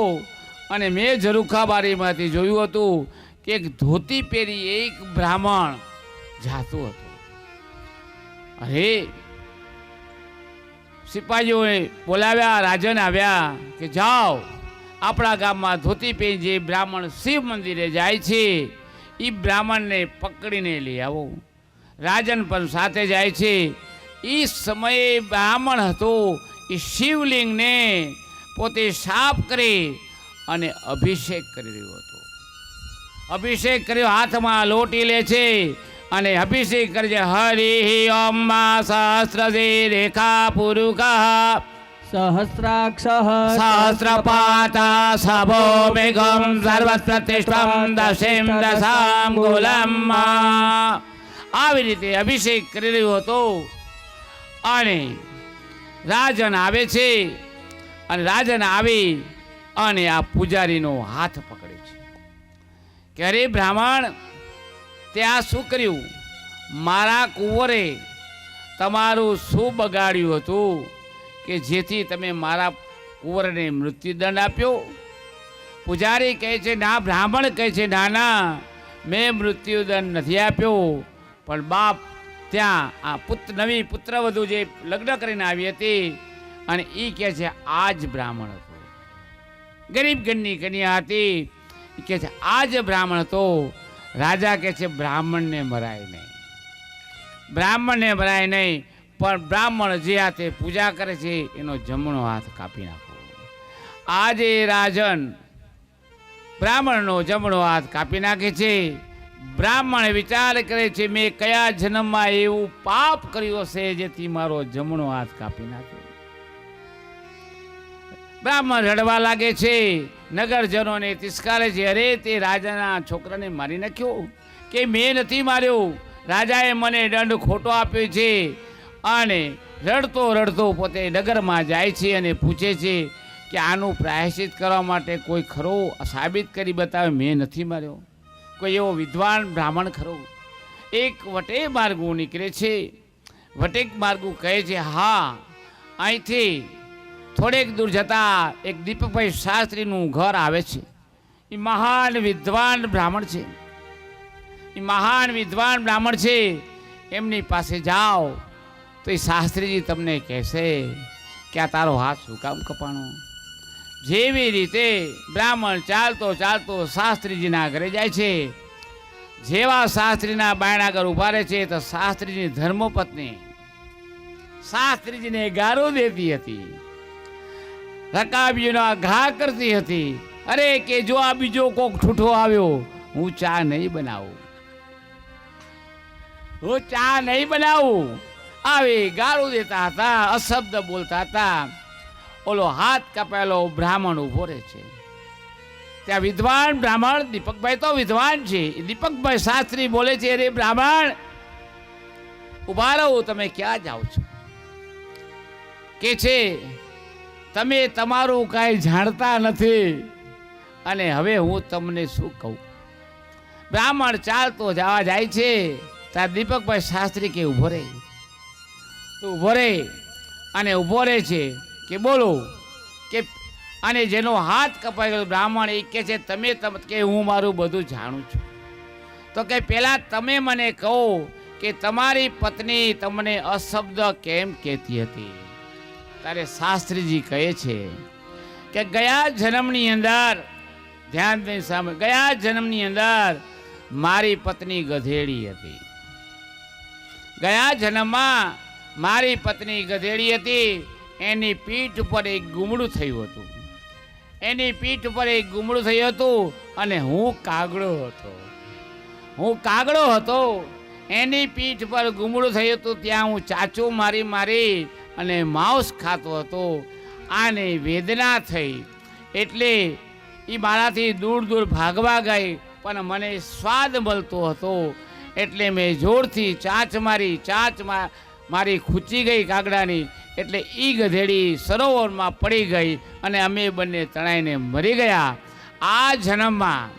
અને મેં ઝરૂખા બારીમાંથી જોયું હતું કે એક ધોતી પહેરી એક બ્રાહ્મણ જાતો હતો. અરે સિપાહીઓએ બોલાવ્યા, રાજન આવ્યા કે જાઓ આપણા ગામમાં ધોતી પહેરી જે બ્રાહ્મણ શિવ મંદિરે જાય છે એ બ્રાહ્મણને પકડીને લઈ આવો. રાજન પણ સાથે જાય છે. એ સમયે બ્રાહ્મણ હતો એ શિવલિંગને પોતે સાફ કરી અને અભિષેક કરી રહ્યો હતો. અભિષેક કર્યો, હાથમાં લોટી લે છે અને અભિષેક કરે છે. હરિ ઓમ સહસ્રજે રેખા પુરુષ સહસ્રાક્ષ સહસ્રપાતા સભો મેઘમ સર્વપ્રતિષ્ઠમ દશેમ દશામ ગોલમ. આવી રીતે અભિષેક કરી રહ્યો હતો અને રાજન આવે છે અને રાજન આવી અને આ પૂજારીનો હાથ પકડે છે કે અરે બ્રાહ્મણ, તે આ શું કર્યું? મારા કુંવરે તમારું શું બગાડ્યું હતું કે જેથી તમે મારા કુંવરને મૃત્યુદંડ આપ્યો? પૂજારી કહે છે ના, બ્રાહ્મણ કહે છે ના ના, મેં મૃત્યુદંડ નથી આપ્યો, પણ બાપ ત્યાં આ નવી પુત્રવધુ જે લગ્ન કરીને આવી હતી અને એ કહે છે આ જ બ્રાહ્મણ હતો, ગરીબ ઘરની કન્યા હતી, એ કહે છે આ જ બ્રાહ્મણ હતો. રાજા કહે છે બ્રાહ્મણને મરાય નહીં, બ્રાહ્મણને મરાય નહીં, પણ બ્રાહ્મણ જે હાથે પૂજા કરે છે એનો જમણો હાથ કાપી નાખો. આજે રાજન બ્રાહ્મણનો જમણો હાથ કાપી નાખે છે. બ્રાહ્મણ વિચાર કરે છે મેં કયા જન્મમાં એવું પાપ કર્યું હશે જેથી મારો જમણો હાથ કાપી નાખ્યો. બ્રાહ્મણ રડવા લાગે છે, નગરજનોને તિરસ્કારે છે. અરે તે રાજાના છોકરાને મારી નાખ્યો કે મેં નથી માર્યો, રાજાએ મને દંડ ખોટો આપ્યો છે. અને રડતો રડતો પોતે નગરમાં જાય છે અને પૂછે છે કે આનું પ્રાયશ્ચિત કરવા માટે કોઈ ખરો સાબિત કરી બતાવે, મેં નથી માર્યો. કોઈ એવો વિદ્વાન બ્રાહ્મણ ખરો? એક વટે માર્ગુ નીકળે છે. વટેક માર્ગુ કહે છે હા, અહીંથી થોડેક દૂર જતા એક દીપકભાઈ શાસ્ત્રીનું ઘર આવે છે. એ મહાન વિદ્વાન બ્રાહ્મણ છે, એ મહાન વિદ્વાન બ્રાહ્મણ છે. એમની પાસે જાઓ તો એ શાસ્ત્રીજી તમને કહેશે કે આ તારો હાથ શું કામ કપાણો. જેવી રીતે બ્રાહ્મણ ચાલતો ચાલતો શાસ્ત્રીજીના ઘરે જાય છે. જેવા શાસ્ત્રીના બાયણા આગળ ઉભા રહે છે તો શાસ્ત્રીજીની ધર્મપત્ની શાસ્ત્રીજીને ગારો દેતી હતી, રકાબીઓનો ઘા કરતી હતી. અરે કે જો આ બીજો કોક ઠૂઠો આવ્યો હું ચા નહીં બનાવું, હું ચા નહીં બનાવું. આવી ગાળું દેતા હતા, અશબ્દ બોલતા હતા. ઓલો હાથ કપાયેલો બ્રાહ્મણ ઉભો રહે છે. ત્યાં વિદ્વાન બ્રાહ્મણ દીપકભાઈ તો વિદ્વાન છે. દીપકભાઈ શાસ્ત્રી બોલે છે અરે બ્રાહ્મણ ઉભા રહો, તમે ક્યાં જાઓ છો? કે છે તમે તમારું કાંઈ જાણતા નથી અને હવે હું તમને શું કહું. બ્રાહ્મણ ચાલતો જવા જાય છે ત્યાં દીપકભાઈ શાસ્ત્રી કે ઉભો રહે, ઉભો રહે અને ઉભો રહે છે કે બોલો. કે અને જેનો હાથ કપાઈ ગયો બ્રાહ્મણ એ કહે છે તમે કે હું મારું બધું જાણું છું. તો કે પહેલાં તમે મને કહો કે તમારી પત્ની તમને અશબ્દ કેમ કહેતી હતી? ત્યારે શાસ્ત્રીજી કહે છે કે ગયા જન્મની અંદર, ધ્યાન દઈને સાંભળો, ગયા જન્મની અંદર મારી પત્ની ગધેડી હતી. ગયા જન્મમાં મારી પત્ની ગધેડી હતી. એની પીઠ ઉપર એક ગુમડું થયું હતું, એની પીઠ ઉપર એક ગુમડું થયું હતું અને હું કાગડો હતો, હું કાગડો હતો. એની પીઠ પર ગુમડું થયું હતું, ત્યાં હું ચાચું મારી મારી અને માંસ ખાતો હતો. આને વેદના થઈ એટલે એ મારાથી દૂર દૂર ભાગવા ગઈ, પણ મને સ્વાદ મળતો હતો એટલે મેં જોરથી ચાંચ મારી ખૂંચી ગઈ કાગડાની. એટલે એ ગધેડી સરોવરમાં પડી ગઈ અને અમે બંને તણાઈને મરી ગયા. આ જન્મમાં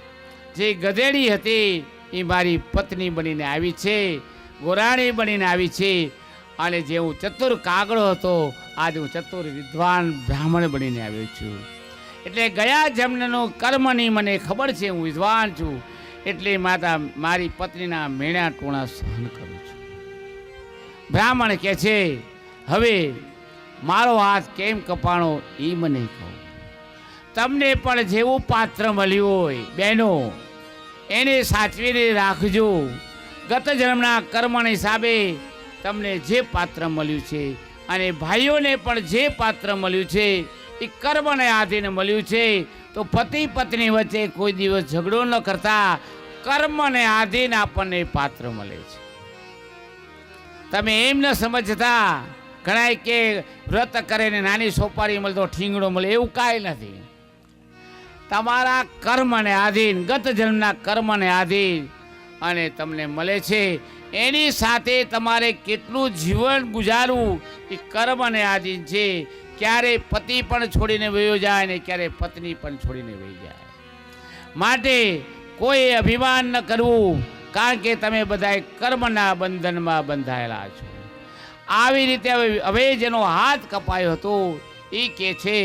જે ગધેડી હતી એ મારી પત્ની બનીને આવી છે, ગોરાણી બનીને આવી છે. અને જે હું ચતુર કાગડો હતો આજે હું ચતુર વિદ્વાન બ્રાહ્મણ બનીને આવ્યો છું. એટલે ગયા જન્મનું કર્મની મને ખબર છે, હું વિદ્વાન છું એટલે મારી પત્નીના મેણા ટોણા સહન કરું છું. બ્રાહ્મણ કહે છે હવે મારો હાથ કેમ કપાણો એ મને કહો. તમને પણ જેવું પાત્ર મળ્યું હોય બહેનો એને સાચવીને રાખજો. ગત જન્મના કર્મના હિસાબે તમને જે પાત્ર મળ્યું છે અને ભાઈઓને પણ જે પાત્ર મળ્યું છે એ કર્મને આધીન મળ્યું છે. તો પતિ પત્ની વચ્ચે કોઈ દિવસ ઝઘડો ન કરતા કર્મને આધીન આપણને પાત્ર મળે છે. તમે એમ ન સમજતા ઘણા કે વ્રત કરે ને નાની સોપારી મળે તો ઠીંગડો મળે, એવું કાંઈ નથી. તમારા કર્મને આધીન, ગત જન્મના કર્મને આધીન અને તમને મળે છે. એની સાથે તમારે કેટલું જીવન ગુજારવું એ કર્મને આધીન છે. ક્યારે પતિ પણ છોડીને વયો જાય ને ક્યારે પત્ની પણ છોડીને વહી જાય. માટે કોઈ અભિમાન ન કરવું, કારણ કે તમે બધા કર્મના બંધનમાં બંધાયેલા છો. આવી રીતે હવે જેનો હાથ કપાયો હતો એ કહે છે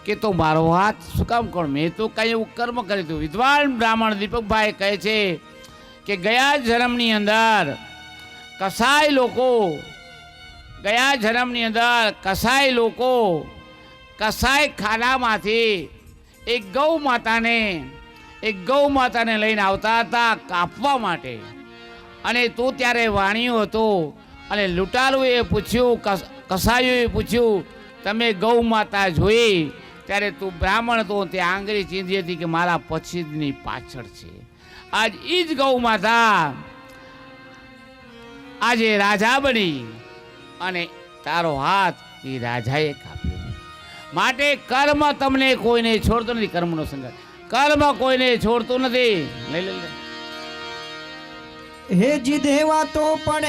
કે તો મારો હાથ શું કામ કોણ, મેં તો કંઈ એવું કર્મ કર્યું હતું. વિદ્વાન બ્રાહ્મણ દીપકભાઈ કહે છે કે ગયા જન્મની અંદર કસાઈ લોકો કસાઈ ખાનામાંથી એક ગૌ માતાને લઈને આવતા હતા કાપવા માટે. અને તું ત્યારે વાણિયો હતો અને લૂંટારુએ પૂછ્યું, કસાઈઓએ પૂછ્યું તમે ગૌ માતા જોઈ? ત્યારે તું બ્રાહ્મણ હતો, તે આંગળી ચીંધી હતી કે મારા પછીની પાછળ છે. આજ એ જ ગૌ માતા આજે રાજા બની અને તારો હાથ એ રાજાએ કાપ્યો. માટે કર્મ તમને કોઈને છોડતો નથી. કર્મનો સંઘર્ષ, કર્મ કોઈને છોડતું નથી. લઈ લે હે જીધેવા તો પડે